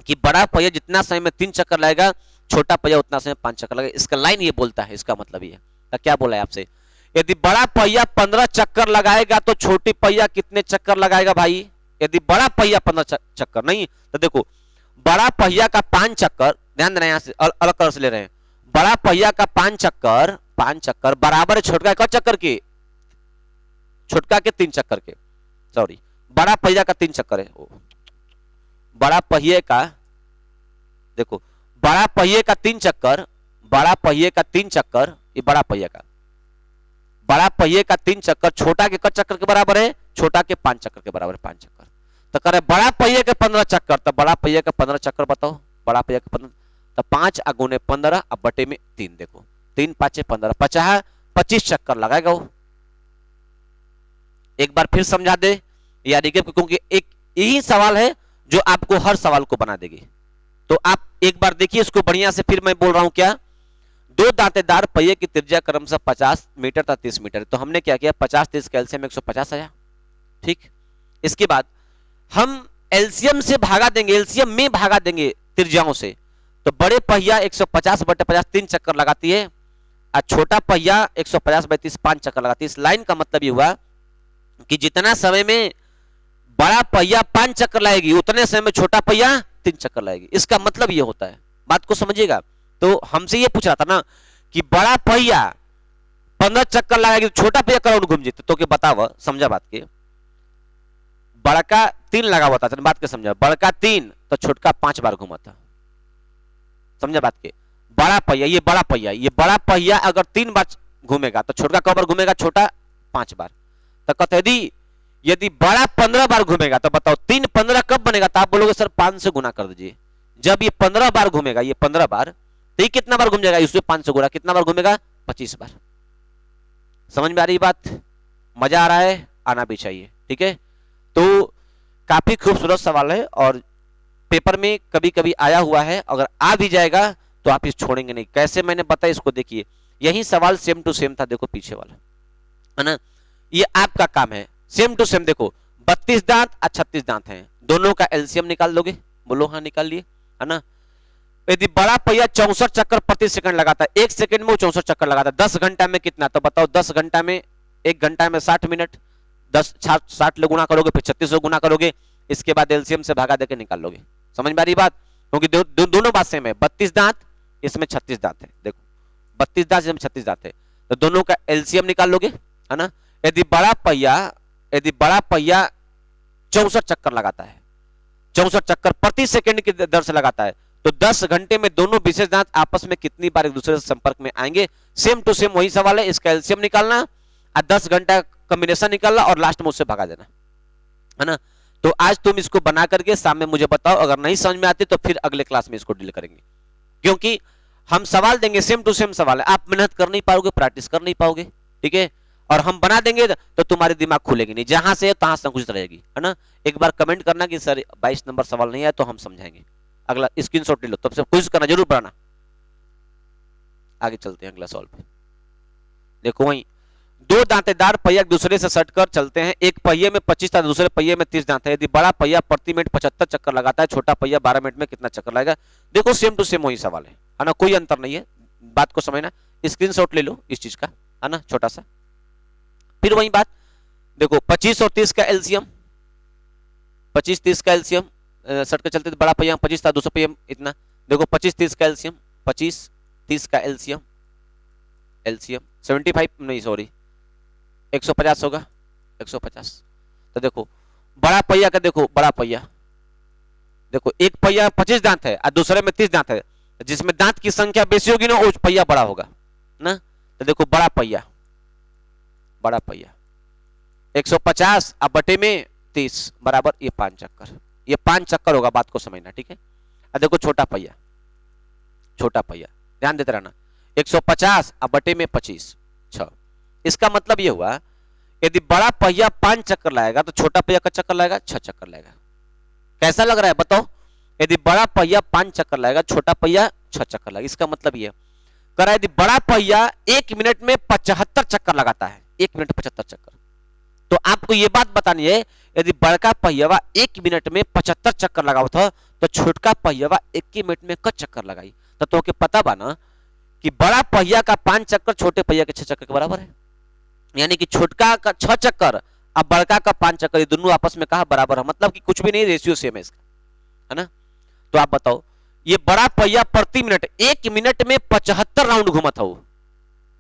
कि बड़ा पहिया जितना समय में 3 चक्कर लगेगा, छोटा पहिया उतना समय 5 चक्कर लगेगा। इसका लाइन ये बोलता है, इसका मतलब ये तो क्या बोला है आपसे, यदि बड़ा पहिया 15 चक्कर लगाएगा तो छोटी पहिया कितने चक्कर लगाएगा भाई। यदि बड़ा पहिया 15 चक्कर नहीं, तो देखो बड़ा पहिया का 5 चक्कर, ध्यान देना, यहां से अलग तरह से ले रहे हैं। बड़ा पहिया का 5 चक्कर बराबर है छोटका का चक्कर के, छोटका के 3 चक्कर के, सॉरी बड़ा पहिया का 3 चक्कर है। बड़ा पहिए का, देखो बड़ा पहिए का 3 चक्कर, बड़ा पहिए का 3 चक्कर, ये बड़ा पहिया का 3 चक्कर छोटा के चक्कर के बराबर है, छोटा के 5 चक्कर के बराबर है, 5 चक्कर। तो करे बड़ा पहिए के 15 चक्कर, तो बड़ा पहिए के 15 चक्कर बताओ, बड़ा पहिया के 15, तो 5 अगुने 15 अब बटे में 3, देखो 3 5 15, 25 चक्कर लगाएगा वो। एक बार फिर समझा दे यानी कि, क्योंकि एक यही सवाल है जो आपको हर सवाल को बना देगी। तो आप एक बार देखिए इसको बढ़िया से, फिर मैं बोल रहा हूं क्या, 2 दांतेदार पहिए की त्रिज्या क्रमशः 50 मीटर तथा 30 मीटर। तो हमने क्या किया, 50 30 का एलसीएम 150 आया, ठीक। इसके बाद हम एलसीएम से भागा देंगे, एलसीएम में भागा देंगे त्रिज्याओं से। तो बड़े पहिया 150 बटे 50 3 चक्कर लगाती है, और छोटा पहिया 150 बटे 30 5 चक्कर लगाती है। इस लाइन का मतलब ये हुआ कि जितना समय में बड़ा पहिया 5 चक्कर लाएगी, उतने समय में छोटा पहिया 3 चक्कर लाएगी। इसका मतलब ये होता है, बात को समझिएगा। तो हमसे ये पूछ रहा था ना कि बड़ा पहिया 15 चक्कर लगाएगी, तो छोटा पहिया कराउंड घूम जीते, तो क्या बताओ, समझा बात के। बड़का 3 लगा हुआ था, बात के समझा, बड़का 3 तो छोटका 5 बार घुमा था, समझा बात के। बड़ा पहिया अगर 3 बार घूमेगा तो छोटका कब बार घूमेगा, छोटा 5 बार। तो कहते यदि बड़ा 15 बार घूमेगा, तो बताओ 3 15 कब बनेगा, तो आप बोलोगे सर 5 से गुना कर दीजिए। जब ये 15 बार घूमेगा, ये 15 बार, तो ये कितना बार घूम जाएगा, इससे 5 से गुना कितना बार घूमेगा, 25 बार। समझ में आ रही बात, मजा आ रहा है, आना भी चाहिए, ठीक है। तो काफी खूबसूरत सवाल है और पेपर में कभी कभी आया हुआ है, अगर आ भी जाएगा तो आप इस छोड़ेंगे नहीं। कैसे मैंने बताया इसको देखिए, यही सवाल सेम टू सेम था, देखो पीछे वाला है ना, ये आपका काम है सेम टू सेम। देखो 32 दांत और 36 दांत हैं, दोनों का एलसीएम निकाल लोगे, बोलो हाँ निकाल लिए, है ना। यदि बड़ा पहिया 64 चक्कर प्रति सेकंड लगाता है, 1 सेकंड में वो 64 चक्कर लगाता है, 10 घंटा में कितना, तो बताओ 10 घंटा में, 1 घंटा में 60 मिनट, 60 ले गुना करोगे, फिर 36 से गुना करोगे, इसके बाद एलसीएम से भागा देकर निकाल लोगे। समझ में आ रही बात, क्योंकि दोनों बात सेम है, 32 दांत इसमें 36 दांत है, देखो 32 दांत इसमें 36 दांत है, तो दोनों का एलसीएम निकाल लोगे, है ना। यदि बड़ा पहिया 64 चक्कर लगाता है, 64 चक्कर प्रति सेकंड की दर से लगाता है, तो 10 घंटे में दोनों विशेष दांत आपस में कितनी बार एक दूसरे से संपर्क में आएंगे। सेम टू सेम वही सवाल है, इसका एलसीएम निकालना और 10 घंटा कॉम्बिनेशन निकालना और लास्ट में उससे भागा देना, है ना। तो आज तुम इसको बना करके सामने मुझे बताओ, अगर नहीं समझ में आती तो फिर अगले क्लास में इसको डील करेंगे, क्योंकि हम सवाल देंगे सेम टू सेम सवाल है, आप मेहनत कर नहीं पाओगे, प्रैक्टिस कर नहीं पाओगे, ठीक है। और हम बना देंगे तो तुम्हारे दिमाग खुलेगी नहीं, जहां से तहां संकुचित रहेगी, है ना। एक बार कमेंट करना कि सर 22 नंबर सवाल नहीं है, तो हम समझाएंगे। अगला स्क्रीनशॉट ले लो, तब से क्विज करना जरूर बनाना। आगे चलते हैं अगला सवाल पे। देखो वही दो दांतेदार पहिया एक दूसरे से सटकर चलते हैं, एक पहिए में 25 तथा दूसरे पहिए में 30 दांत है। यदि बड़ा पहिया प्रति मिनट 75 चक्कर लगाता है, छोटा पहिया 12 मिनट में कितना चक्कर लगाएगा? देखो सेम टू सेम वही सवाल है ना, कोई अंतर नहीं है, बात को समझना। स्क्रीनशॉट ले लो इस चीज का, है ना, छोटा सा। फिर वही बात देखो, 25 और 30 का एलसीएम, 25 30 का एलसीएम सटकर चलते थे, बड़ा पहिया 25 था, दूसरा पहिया इतना, देखो 25 30 का एलसीएम, 25 30 का एलसीएम, एलसीएम 75 नहीं सॉरी 150 होगा, 150। तो देखो बड़ा पहिया का, देखो बड़ा पहिया, देखो एक पहिया 25 दांत है और दूसरे में 30 दांत है, जिसमें दांत की संख्या बेसी होगी ना वो पहिया बड़ा होगा ना। तो देखो बड़ा पहिया 150 अब बटे में 30 बराबर ये 5 चक्कर, ये 5 चक्कर होगा, बात को समझना, ठीक है। अब देखो छोटा पहिया ध्यान देते रहना, 150 अब बटे में 25 6। इसका मतलब ये हुआ यदि बड़ा पहिया 5 चक्कर लाएगा तो छोटा पहिया का चक्कर लाएगा 6 चक्कर लाएगा। कैसा लग रहा है बताओ? यदि बड़ा पहिया 5 चक्कर लाएगा, छोटा पहिया 6 चक्कर लाएगा। इसका मतलब ये कह रहा है यदि बड़ा पहिया 1 मिनट में 75 चक्कर लगाता है, 1 मिनट 75 चक्कर, तो आपको ये बात बतानी है यदि बड़का पहिया 1 मिनट में 75 चक्कर लगाओ था तो छोटका पहिया 1 मिनट में क चक्कर लगाई। तो तोके पता बा ना कि बड़ा पहिया का 5 चक्कर छोटे पहिया के 6 चक्कर के बराबर है, यानी कि छोटका का 6 चक्कर अब बड़का का 5 चक्कर, ये दोनों आपस में कहा बराबर है, मतलब कि कुछ भी नहीं, रेशियो सेम है इसका, है ना। तो आप बताओ ये बड़ा पहिया प्रति मिनट 1 मिनट में 75 राउंड घूमत हो,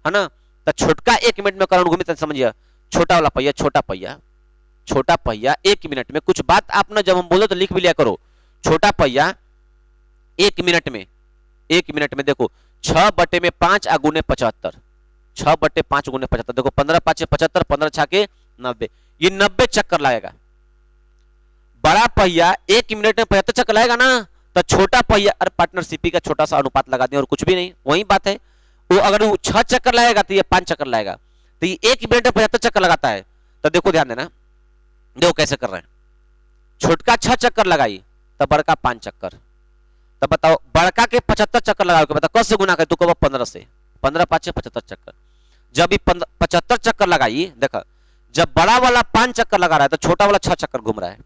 है ना, तो छोटका 1 मिनट में राउंड घूमे, समझिए छोटा वाला पहिया, छोटा पहिया 1 मिनट में, कुछ बात आप ना जब हम बोलो तो लिख भी लिया करो, छोटा पहिया 1 मिनट में देखो 6 बटे में 5 गुने 75, 6 बटे 5 गुने 75, देखो 15 5 75, 15 6 90, ये 90 चक्कर लगाएगा। बड़ा पहिया 1 मिनट में 75 चक्कर लगाएगा ना, तो छोटा पहिया, अरे पार्टनरशिप का छोटा सा अनुपात लगा दें और कुछ भी नहीं, वही बात है। वो अगर वो 6 चक्कर लगाएगा तो ये 5 चक्कर लगाएगा, तो ये 1 मिनट में 75 चक्कर लगाता है। तो देखो ध्यान देना, देखो कैसे कर रहे हैं, छोटका 6 चक्कर लगाई तो बड़का 5 चक्कर, तब बताओ बड़का के 75 चक्कर लगाओगे, बताओ कस से गुना कर, तू कब 15 से, 15 5 75 चक्कर, जब ये 75 चक्कर लगाई, देखा जब बड़ा वाला 5 चक्कर लगा रहा है तो छोटा वाला 6 चक्कर घूम रहा है,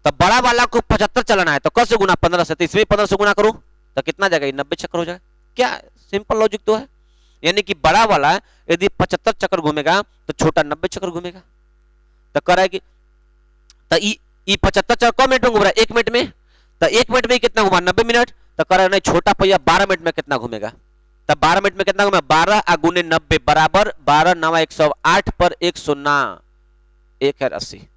तब बड़ा वाला को 75 चलाना है तो कस से गुना 15 से, तो इसमें 15 से गुना करो तो कितना जाएगा, 90 चक्कर हो जाएगा। क्या सिंपल लॉजिक तो है, यानी कि बड़ा वाला यदि 75 चक्कर घूमेगा तो छोटा 90 चक्कर घूमेगा। तो कह रहा है कि तो 75 चक्कर कम मिनट में घूम रहा है, 1 मिनट में, तो 1 मिनट में कितना घुमा, 90 मिनट। तो कह रहा है नहीं, छोटा पहिया 12 मिनट में कितना घूमेगा, तब 12 मिनट में कितना घूमेगा, 12 गुने 90 बराबर 12 9 108 पर 109 1 है 80।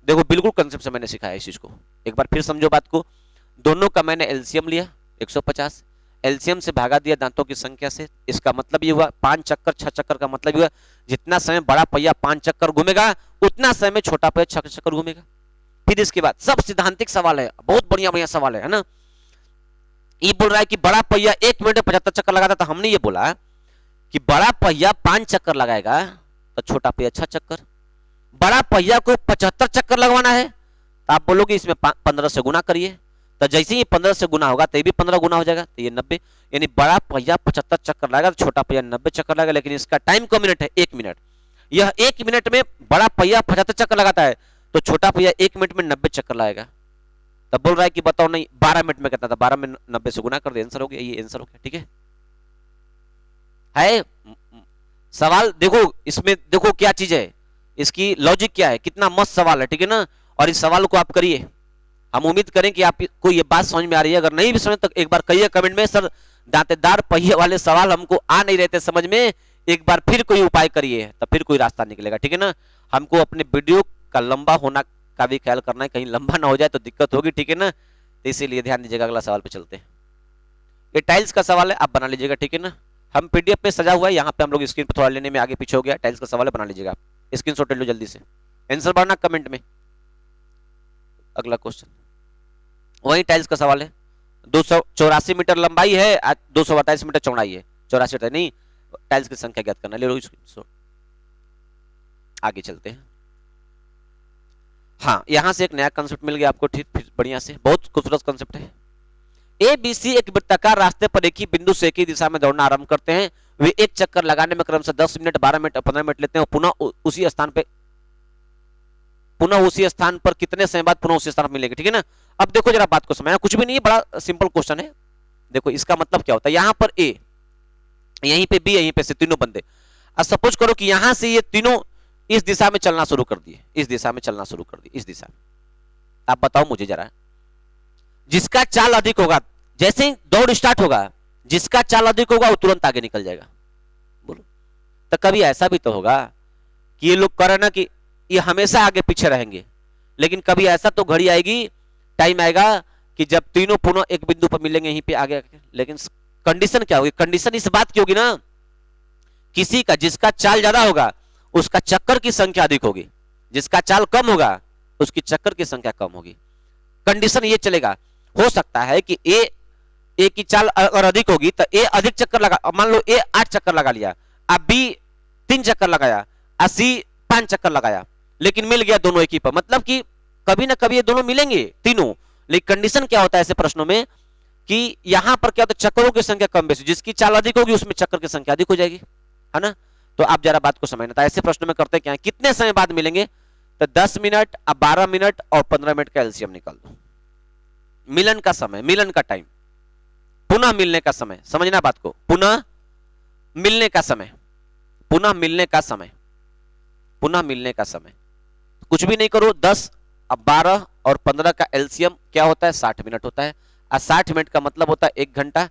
देखो बिल्कुल कंसेप्ट से मैंने सिखाया इस चीज को, एक बार फिर समझो बात को। दोनों का मैंने एलसीएम लिया 150, एलसीएम से भागा दिया दांतों की संख्या से, इसका मतलब ये हुआ 5 चक्कर 6 चक्कर का मतलब ये हुआ जितना समय बड़ा पहिया 5 चक्कर घूमेगा उतना समय में छोटा पहिया 6 चक्कर घूमेगा। फिर इसके बाद सब सिद्धांतिक सवाल है, बहुत बढ़िया सवाल है ना। ये बोल रहा है कि बड़ा पहिया 1 मिनट में 75 चक्कर लगाता, तो हमने ये बोला कि बड़ा पहिया 5 चक्कर लगाएगा तो छोटा पहिया 6 चक्कर, बड़ा पहिया को 75 चक्कर लगवाना है तो आप बोलोगे इसमें 15 से गुना करिए, तो जैसे ही 15 से गुना होगा तो ये भी 15 गुना हो जाएगा, तो ये 90, यानी बड़ा पहिया 75 चक्कर लगाएगा तो छोटा पहिया 90 चक्कर लगाएगा, लेकिन इसका टाइम को मिनट है 1 मिनट। यह 1 मिनट में बड़ा पहिया 75 चक्कर लगाता है तो छोटा पहिया 1 मिनट में 90 चक्कर लगाएगा। तब बोल रहा है कि बताओ नहीं 12 मिनट में कितना था, 12 में 90 से गुना कर दे, आंसर हो गया, ये आंसर हो गया, ठीक है। सवाल देखो, इसमें देखो क्या चीज है, इसकी लॉजिक क्या है, कितना मस्त सवाल है, ठीक है ना। और इस सवाल को आप करिए, हम उम्मीद करें कि आपको ये बात समझ में आ रही है। अगर नहीं भी समझ तो एक बार कहिए कमेंट में, सर दांतेदार पहिए वाले सवाल हमको आ नहीं रहते समझ में, एक बार फिर कोई उपाय करिए, तब फिर कोई रास्ता निकलेगा, ठीक है ना। हमको अपने वीडियो का लंबा होना का भी ख्याल करना है, कहीं लंबा ना हो जाए तो दिक्कत होगी, ठीक है ना। तो इसीलिए ध्यान दीजिएगा। अगला सवाल पे चलते हैं, ये टाइल्स का सवाल है, आप बना लीजिएगा, ठीक है ना। हम पीडीएफ पे सजा हुआ है, यहाँ पे हम लोग स्क्रीन पे थोड़ा लेने में आगे पीछे हो गया, टाइल्स का सवाल है, बना लीजिएगा, स्क्रीनशॉट ले लो जल्दी से, आंसर भरना कमेंट में। अगला क्वेश्चन वही टाइल्स का सवाल है, 284 मीटर लंबाई है, 228 मीटर चौड़ाई है, 84 मीटर नहीं, टाइल्स की संख्या ज्ञात करना, ले लो स्क्रीनशॉट। आगे चलते हैं। हाँ, यहां से एक नया कंसेप्ट मिल गया आपको, ठीक बढ़िया से, बहुत खूबसूरत कंसेप्ट है। ए बी सी एक वृत्ताकार रास्ते पर एक ही बिंदु से एक ही दिशा में दौड़ना आरंभ करते हैं। वे एक चक्कर लगाने में क्रमशः 10 मिनट, 12 मिनट और 15 मिनट लेते हैं और पुनः उसी स्थान पर कितने समय बाद पुनः उसी स्थान पर मिलेंगे। ठीक है ना। अब देखो जरा बात को समझना, कुछ भी नहीं है, बड़ा सिंपल क्वेश्चन है। देखो इसका मतलब क्या होता है, यहां पर ए, यहीं पे बी, यहीं पे से, तीनों बंदे। अब सपोज करो कि यहां से ये तीनों इस दिशा में चलना शुरू कर दिए, इस दिशा में चलना शुरू कर दिए, इस दिशा में। आप बताओ मुझे जरा, जिसका चाल अधिक होगा, जैसे ही दौड़ स्टार्ट होगा, जिसका चाल अधिक होगा वो तुरंत आगे निकल जाएगा। बोलो, तो कभी ऐसा भी तो होगा कि ये लोग कर रहे ना कि ये हमेशा आगे पीछे रहेंगे, लेकिन कभी ऐसा तो घड़ी आएगी, टाइम आएगा कि जब तीनों पुनः एक बिंदु पर मिलेंगे यहीं पे आगे। लेकिन कंडीशन क्या होगी, कंडीशन इस बात की होगी ना, किसी का जिसका चाल ज्यादा होगा उसका चक्कर की संख्या अधिक होगी, जिसका चाल कम होगा उसकी चक्कर की संख्या कम होगी। कंडीशन ये चलेगा। हो सकता है कि ए की चाल अगर अधिक होगी तो ए अधिक चक्कर लगा, मान लो ए 8 चक्कर लगा लिया, अब बी 3 चक्कर लगाया, और सी 5 चक्कर लगाया, लेकिन मिल गया दोनों एक ही पर। मतलब कि कभी ना कभी ये दोनों मिलेंगे तीनों। लेकिन कंडीशन क्या होता है ऐसे प्रश्नों में कि यहां पर क्या होता है, चक्करों की संख्या कम बेसी, जिसकी चाल अधिक होगी उसमें चक्कर की संख्या अधिक हो जाएगी, है ना। तो आप जरा बात को समझना था। ऐसे प्रश्नों में करते क्या है, कितने समय बाद मिलेंगे, तो 10 मिनट, अब 12 मिनट और 15 मिनट का एलसीएम निकाल दो। मिलन का समय, मिलन का टाइम, पुनः मिलने का समय, समझना बात को, पुनः मिलने का समय, पुनः मिलने का समय, पुनः मिलने का समय। कुछ भी नहीं करो, 10 अब 12 और 15 का एलसीएम क्या होता है, 60 मिनट होता है। और 60 मिनट का मतलब होता है 1 घंटा।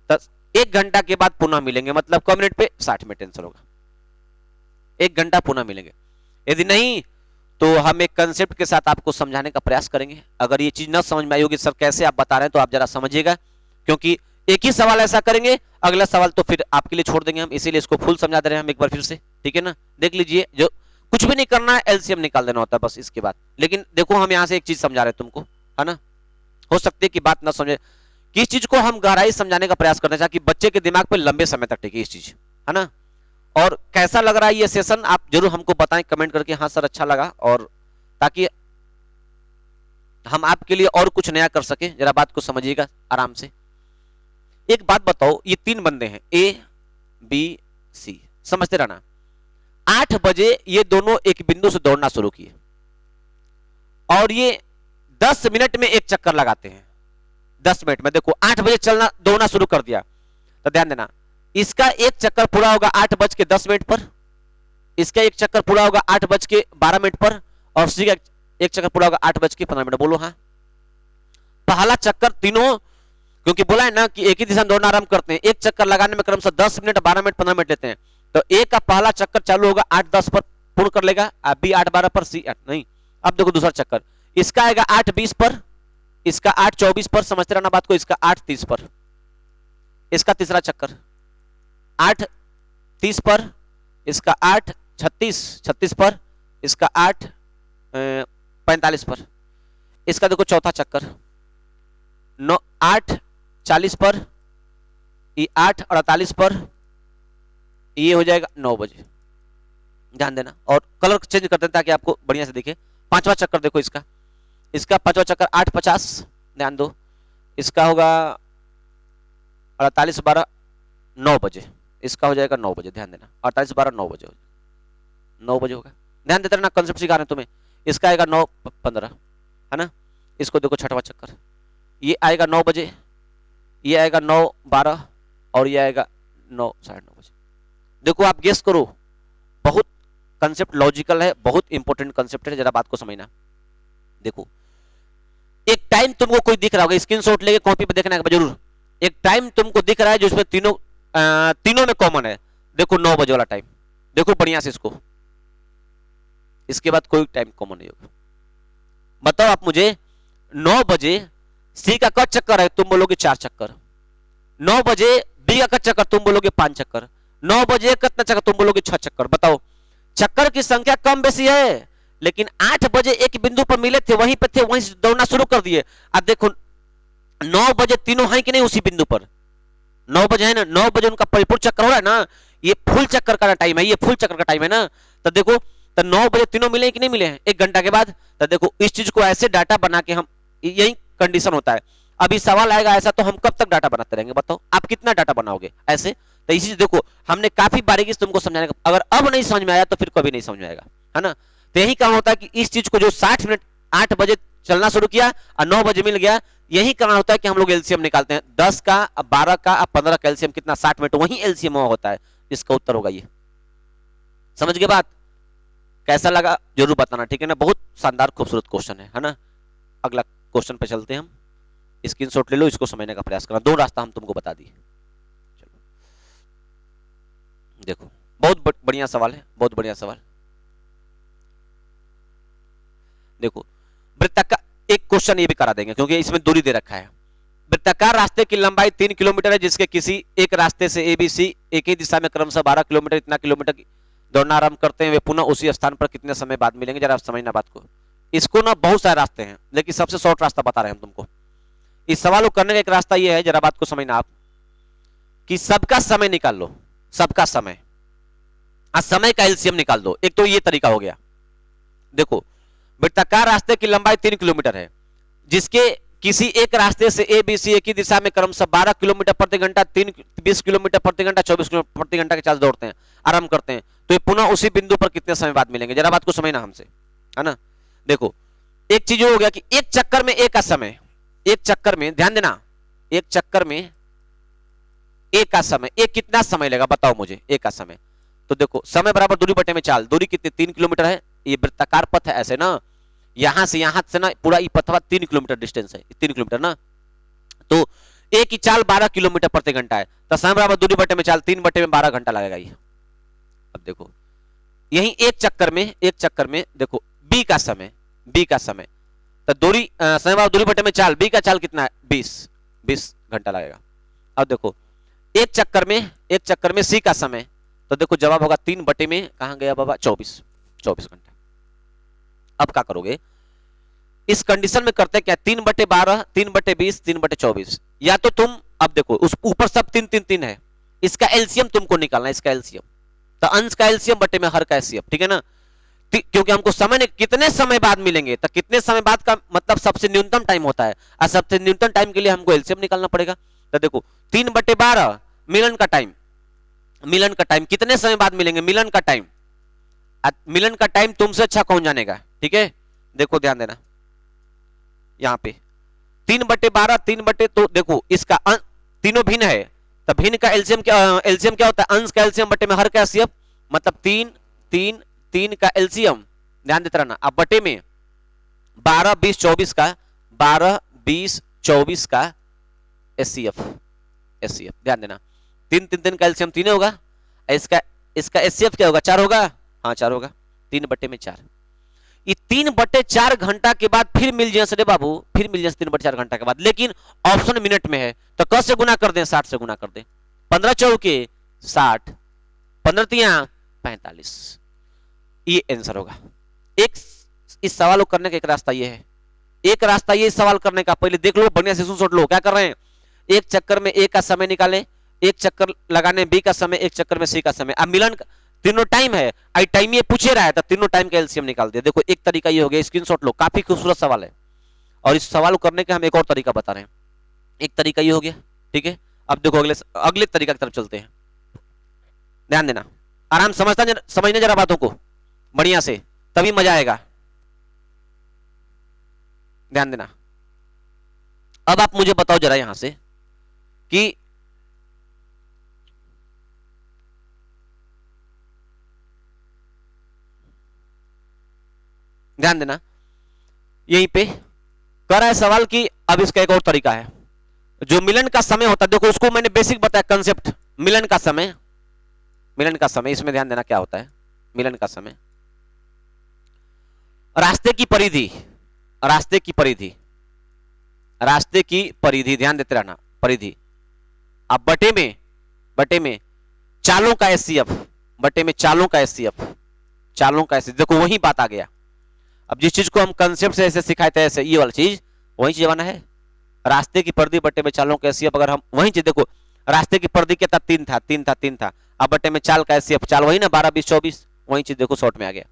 तो 1 घंटा के बाद पुनः मिलेंगे, मतलब कम मिनट पे 60 मिनट आंसर होगा। 1 घंटा पुनः मिलेंगे। यदि नहीं तो हम एक कंसेप्ट के साथ आपको समझाने का प्रयास करेंगे। अगर ये चीज न समझ में आई होगी सर कैसे आप बता रहे हैं, तो आप जरा समझिएगा, क्योंकि एक ही सवाल ऐसा करेंगे, अगला सवाल तो फिर आपके लिए छोड़ देंगे हम, इसीलिए इसको फुल समझा दे रहे हैं हम एक बार फिर से। ठीक है ना। देख लीजिए, जो कुछ भी नहीं करना है, एलसीएम निकाल देना होता है बस इसके बाद। लेकिन देखो हम यहाँ से एक चीज समझा रहे हैं तुमको, है ना। हो सकती है कि बात ना समझे, किस चीज को हम गहराई समझाने का प्रयास करते हैं ताकि बच्चे के दिमाग पे लंबे समय तक टिके इस चीज, है ना। और कैसा लग रहा है ये सेशन, आप जरूर हमको बताएं कमेंट करके, हाँ सर अच्छा लगा, और ताकि हम आपके लिए और कुछ नया कर सके। जरा बात को समझिएगा आराम से। एक बात बताओ, ये 3 बंदे हैं, ए बी सी, समझते रहना। 8 बजे ये दोनों एक बिंदु से दौड़ना शुरू किए और ये 10 मिनट में एक चक्कर लगाते हैं। 10 मिनट में देखो 8 बजे चलना दौड़ना शुरू कर दिया, तो ध्यान देना, इसका एक चक्कर पूरा होगा 8:10 पर, इसका एक चक्कर पूरा होगा 8:12 पर, और सी का एक चक्कर पूरा होगा 8:15। बोलो हाँ। पहला चक्कर तीनों, क्योंकि बोला है ना कि एक ही दिशा में दौड़ना आरंभ करते हैं, एक चक्कर लगाने में क्रमशः 10 मिनट, 12 मिनट, 15 मिनट लेते हैं। तो ए का पहला चक्कर चालू होगा 8:10 पर, पूर्ण कर लेगा, बी 8:12 पर, सी 8 नहीं। अब देखो दूसरा चक्कर, इसका आएगा 8:20 पर, इसका 8:24 पर, समझते रहना बात को, इसका 8:30 पर, इसका तीसरा चक्कर 8:30 पर, इसका 8:36 पर, इसका 8:45 पर, इसका देखो चौथा चक्कर 8:40 पर, ये 8:48 पर, ये हो जाएगा 9 बजे। ध्यान देना, और कलर चेंज कर देना ताकि आपको बढ़िया से दिखे। 5वां चक्कर देखो, इसका 5वां चक्कर 8:50, ध्यान दो, इसका होगा 48:12 9 बजे, इसका हो जाएगा 9 बजे। ध्यान देना, 48:12 9 बजे, 9 बजे होगा। ध्यान देते रहना, कंसेप्ट सिखा रहे हैं तुम्हें। इसका आएगा 9:15, है ना। इसको देखो छठवां चक्कर, ये आएगा 9 बजे, ये आएगा 9:12 और ये आएगा 9 साढ़े 9 बजे। देखो आप गेस करो, बहुत कंसेप्ट लॉजिकल है, बहुत इंपॉर्टेंट कंसेप्ट है, जरा बात को समझना। देखो एक टाइम तुमको कोई दिख रहा होगा, स्क्रीनशॉट लेके कॉपी पे देखना है जरूर। एक टाइम तुमको दिख रहा है जिसमें तीनों में कॉमन है। देखो 9 बजे वाला टाइम, देखो बढ़िया से इसको, इसके बाद कोई टाइम कॉमन नहीं होगा। बताओ आप मुझे, 9 बजे सी का कट चक्कर है, तुम बोलोगे 4 चक्कर। 9 बजे बी का कट चक्कर, तुम बोलोगे 5 चक्कर। 9 बजे कितना चक्कर, तुम बोलोगे 6 चक्कर। बताओ चक्कर की संख्या कम बेसी है, लेकिन 8 बजे एक बिंदु पर मिले थे, वहीं पे थे, वहीं से दौड़ना शुरू कर दिए। अब देखो 9 बजे तीनों हैं कि नहीं उसी बिंदु पर, 9 बजे है ना, 9 बजे उनका परिपूर्ण चक्कर हो रहा है ना, ये फुल चक्कर का टाइम है, ये फुल चक्कर का टाइम है ना। तो देखो, तो 9 बजे तीनों मिले कि नहीं मिले हैं 1 घंटा के बाद। तो देखो इस चीज को ऐसे डाटा बना के हम, यही कंडीशन होता है। अभी सवाल आएगा ऐसा तो हम कब तक डाटा बनाते रहेंगे, बताओ आप कितना डाटा बनाओगे ऐसे। तो इसी देखो हमने काफी बारीकी से तुमको समझाने का, अगर अब नहीं समझ में आया तो फिर कभी नहीं समझ में आएगा, है ना। तो यही कारण होता है कि इस चीज को जो 60 मिनट 8 बजे चलना शुरू किया और 9 बजे मिल गया, यही कारण होता है कि हम लोग एलसीएम निकालते हैं 10 का 12 का 15 का एलसीएम कितना 60 मिनट, वही एलसीएम होता है। इसका उत्तर होगा ये। समझ गए बात, कैसा लगा जरूर बताना, ठीक है ना। बहुत शानदार खूबसूरत क्वेश्चन है ना। अगला क्वेश्चन पे चलते हैं हम, स्क्रीनशॉट ले लो, इसको समझने का प्रयास करना। 2 रास्ता हम तुमको बता दिए। चलो देखो बहुत बढ़िया सवाल है, बहुत बढ़िया सवाल। देखो वृत्ताकार, एक क्वेश्चन ये भी करा देंगे क्योंकि इसमें दूरी दे रखा है। वृत्ताकार रास्ते की लंबाई 3 किलोमीटर है, जिसके किसी एक रास्ते से एबीसी एक ही दिशा में क्रमशः 12 किलोमीटर इतना किलोमीटर दौड़ना आरंभ करते हैं, वे पुनः उसी स्थान पर कितने समय बाद मिलेंगे। जरा आप समझना बात को। इसको ना बहुत सारे रास्ते हैं, लेकिन सबसे शॉर्ट रास्ता बता रहे हैं हम तुमको। इस सवाल को करने का एक रास्ता ये है, जरा बात को समझना आप, कि सबका समय निकाल लो, सबका समय, समय का एलसीएम निकाल दो। एक तो ये तरीका हो गया। देखो वृत्ताकार रास्ते की लंबाई 3 किलोमीटर है, जिसके किसी एक रास्ते से ए बी सी एक ही दिशा में क्रमशः 12 किलोमीटर प्रति घंटा 20 किलोमीटर प्रति घंटा 24 किलोमीटर प्रति घंटा के चाल दौड़ते हैं, आरंभ करते हैं, तो ये पुनः उसी बिंदु पर कितने समय बाद मिलेंगे। जरा बात को समझना हमसे, है ना। देखो एक चीज हो गया कि एक चक्कर में एक का समय, एक चक्कर में ध्यान देना, एक चक्कर में एक का समय, एक कितना समय लेगा बताओ मुझे, एक का समय। तो देखो समय बराबर दूरी बटे में चाल, दूरी कितनी 3 किलोमीटर है, ये वृत्ताकार पथ है ऐसे ना, यहां से ना पूरा ये पथवा 3 किलोमीटर डिस्टेंस है, 3 किलोमीटर ना, तो एक की चाल 12 किलोमीटर प्रति घंटा है, तो समय बराबर दूरी बटे में चाल 3 बटे में 12 घंटा लगेगा ये। अब देखो यही एक चक्कर में देखो बी का समय, तो दूरी समय बराबर दूरी बटे में चाल, बी का चाल कितना है 20 घंटा लगेगा। अब देखो एक चक्कर में सी का समय, तो देखो जवाब होगा 3 बटे में कहां गया बाबा 24 घंटा। अब क्या करोगे, इस कंडीशन में करते क्या, 3 बटे 12 3 बटे 20 3 बटे 24, या तो तुम अब देखो उस ऊपर सब 3 है, इसका एलसीएम तुमको निकालना है, इसका एलसीएम, तो अंश का एलसीएम बटे में हर का एलसीएम, ठीक है ना। क्योंकि हमको समय ने कितने समय बाद मिलेंगे, तो कितने समय बाद का मतलब सबसे न्यूनतम टाइम होता है, और सबसे न्यूनतम टाइम के लिए हमको एलसीएम निकालना पड़ेगा। तो देखो 3 बटे 12 मिलन का टाइम कितने समय बाद मिलेंगे, मिलन का टाइम तुमसे अच्छा कौन जानेगा, ठीक है। देखो ध्यान देना यहां पे 3 बटे 12 3 बटे, तो देखो इसका तीनों भिन्न है, तो भिन्न का एलसीएम क्या होता है, अंश का एलसीएम बटे में हर का एलसीएम, मतलब 3 का एलसीएम ध्यान देते रहना। अब बटे में 12 20 24 का 12 20 24 का एचसीएफ ध्यान देना, 3 का एलसीएम 3 होगा, इसका एचसीएफ क्या होगा 4 होगा, हाँ 4 होगा, 3 बटे में 4। ये 3 बटे 4 घंटा के बाद फिर मिल जाए रे बाबू, फिर मिल जाए 3 बटे 4 घंटा के बाद, लेकिन ऑप्शन मिनट में है, तो कस से गुना कर दें, 60 से गुना कर दें, 15 चौके 60 15 तिया 45, ये आंसर होगा। एक इस सवाल को करने का एक रास्ता ये है, एक रास्ता ये सवाल करने का, पहले देख लो बढ़िया से सोच लो क्या कर रहे हैं। एक चक्कर में ए का समय निकालें, एक चक्कर लगाने बी का समय, एक चक्कर में सी का समय, अब मिलन तीनों टाइम है, आई टाइम ये पूछे रहा है, तो तीनों टाइम का एलसीएम निकाल दिया। देखो एक तरीका ये हो गया, स्क्रीनशॉट लो, काफी खूबसूरत सवाल है, और इस सवाल को करने का हम एक और तरीका बता रहे हैं। एक तरीका ये हो गया, ठीक है। अब देखो अगले तरीका की तरफ चलते हैं, ध्यान देना, आराम समझने जरा बातों को बढ़िया से, तभी मजा आएगा, ध्यान देना। अब आप मुझे बताओ जरा यहां से कि ध्यान देना, यहीं पे कर रहा है सवाल कि अब इसका एक और तरीका है, जो मिलन का समय होता है, देखो उसको मैंने बेसिक बताया कंसेप्ट, मिलन का समय, इसमें ध्यान देना क्या होता है मिलन का समय, रास्ते की परिधि ध्यान देते रहना, परिधि, अब बटे में चालों का एचसीएफ, देखो वही बात आ गया। अब जिस चीज को हम कंसेप्ट से ऐसे सिखाए थे, ऐसे ये वाला चीज वही चीज बना है, रास्ते की परिधि बटे में चालों का एचसीएफ, अगर हम वही चीज देखो, रास्ते की परिधि क्या था 3 था, अब बटे में चाल का एचसीएफ, चाल वही ना 12 20 24, वही चीज देखो शॉर्ट में आ गया।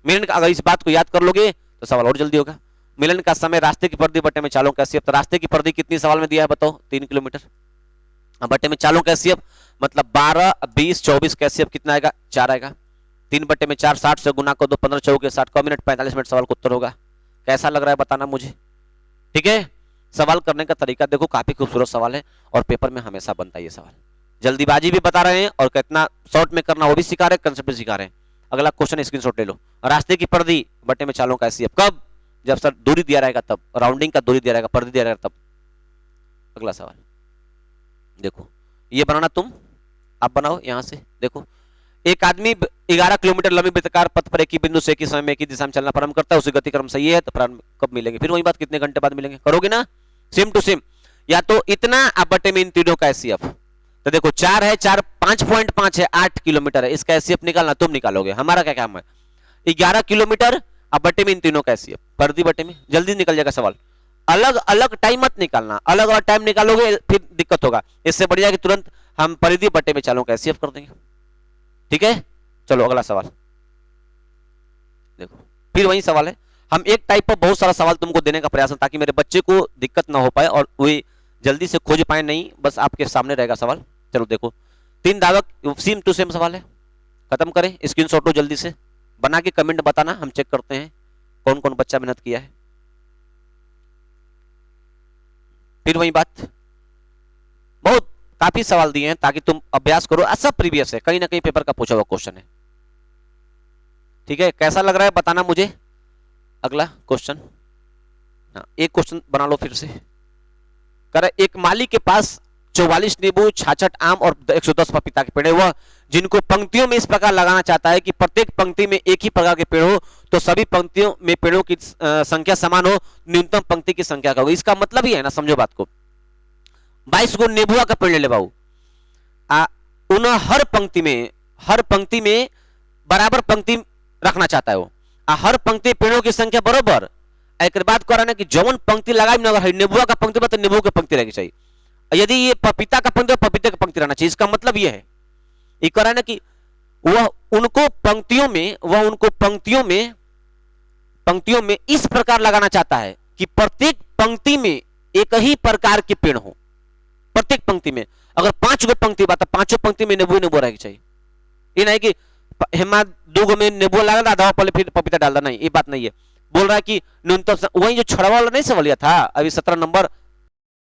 मिनट, अगर इस बात को याद कर लोगे तो सवाल और जल्दी होगा। मिलन का समय रास्ते की परिधि बटे में चालों का एससीएफ। तो रास्ते की परिधि कितनी सवाल में दिया है बताओ? 3 किलोमीटर। बटे में चालों का एससीएफ मतलब 12 20 24 का एससीएफ कितना आएगा? 4 आएगा। 3 बटे में 4 60 से गुना कर दो 15 चौके 60 का मिनट 45 मिनट सवाल का उत्तर होगा। कैसा लग रहा है बताना मुझे? ठीक है, सवाल करने का तरीका देखो काफी खूबसूरत सवाल है और पेपर में हमेशा बनता है ये सवाल। जल्दीबाजी भी बता रहे हैं और कितना शॉर्ट में करना वो भी सिखा रहे हैं, कंसेप्ट भी सिखा रहे हैं। अगला क्वेश्चन स्क्रीनशॉट ले लो। रास्ते की परिधि बटे में चालों का एससीएफ कब? जब सर दूरी दिया रहेगा तब, राउंडिंग का दूरी दिया रहेगा, परिधि दिया रहेगा तब। अगला सवाल देखो, ये बनाना तुम, आप बनाओ यहां से। देखो, एक आदमी 11 किलोमीटर लंबी वृत्ताकार पथ पर एक ही बिंदु से एक ही समय में एक ही दिशा में चलना प्रारंभ करता है, उसी गति क्रम सही है तो प्रारंभ कब मिलेंगे? फिर वही बात, कितने घंटे बाद मिलेंगे? करोगे ना सेम टू सेम, या तो इतना आप बटे में इन तीनों का एससीएफ। तो देखो 4 है, 4 5.5 है, 8 किलोमीटर है, इसका एससीएफ निकालना तुम निकालोगे, हमारा क्या काम है? 11 किलोमीटर अब बटे में इन तीनों का एससीएफ, परिधि बटे में, जल्दी निकल जाएगा सवाल। अलग अलग टाइम मत निकालना, अलग अलग टाइम निकालोगे फिर दिक्कत होगा। इससे बढ़िया कि तुरंत हम परिधि बटे में चालों का एससीएफ कर देंगे। ठीक है, चलो अगला सवाल देखो, फिर वही सवाल है। हम एक टाइप पर बहुत सारा सवाल तुमको देने का प्रयास है ताकि मेरे बच्चे को दिक्कत ना हो पाए और वे जल्दी से खोज पाए, नहीं बस आपके सामने रहेगा सवाल। चलो देखो, 3 दावक सेम टू सेम सवाल है, खत्म करें। स्क्रीनशॉट लो जल्दी से, बना के कमेंट बताना, हम चेक करते हैं कौन कौन बच्चा मेहनत किया है। फिर वही बात, बहुत काफी सवाल दिए हैं ताकि तुम अभ्यास करो, सब प्रीवियस है, कहीं ना कहीं पेपर का पूछा हुआ क्वेश्चन है। ठीक है, कैसा लग रहा है बताना मुझे। अगला क्वेश्चन, एक क्वेश्चन बना लो फिर से। कर एक माली के पास 44 नींबू 66 आम और 110 पपीता के पेड़ है, वह जिनको पंक्तियों में इस प्रकार लगाना चाहता है कि प्रत्येक पंक्ति में एक ही प्रकार के पेड़ हो तो सभी पंक्तियों में पेड़ों की संख्या समान हो, न्यूनतम पंक्ति की संख्या का हो। इसका मतलब ही है ना, समझो बात को। 22 गो नेबुआ का पेड़ ले ले बाबू, उन हर पंक्ति में बराबर पंक्ति रखना चाहता है वो, हर पंक्ति पेड़ों की संख्या बराबर। एक बात कर रहा है कि जवन पंक्ति लगाई ना, अगर नेबुआ का पंक्ति तो नेबुआ की पंक्ति रहनी चाहिए, यदि ये पपीता का पंक्ति तो पपीते का पंक्ति रहना चाहिए। इसका मतलब ये है, ये कह रहा है ना कि वह उनको पंक्तियों में इस प्रकार लगाना चाहता है कि प्रत्येक पंक्ति में एक ही प्रकार के पेड़ हो। प्रत्येक पंक्ति में अगर 5 गो पंक्ति बात, 5 पंक्ति में नेबू रहना चाहिए। ये नहीं कि हेमा 2 गो में नेबू लगा आधा पहले फिर पपीता डाल देना, नहीं, ये बात नहीं है। बोल रहा है कि न्यूनतम वही जो छड़वा वाला नहीं सवालिया था अभी 17 नंबर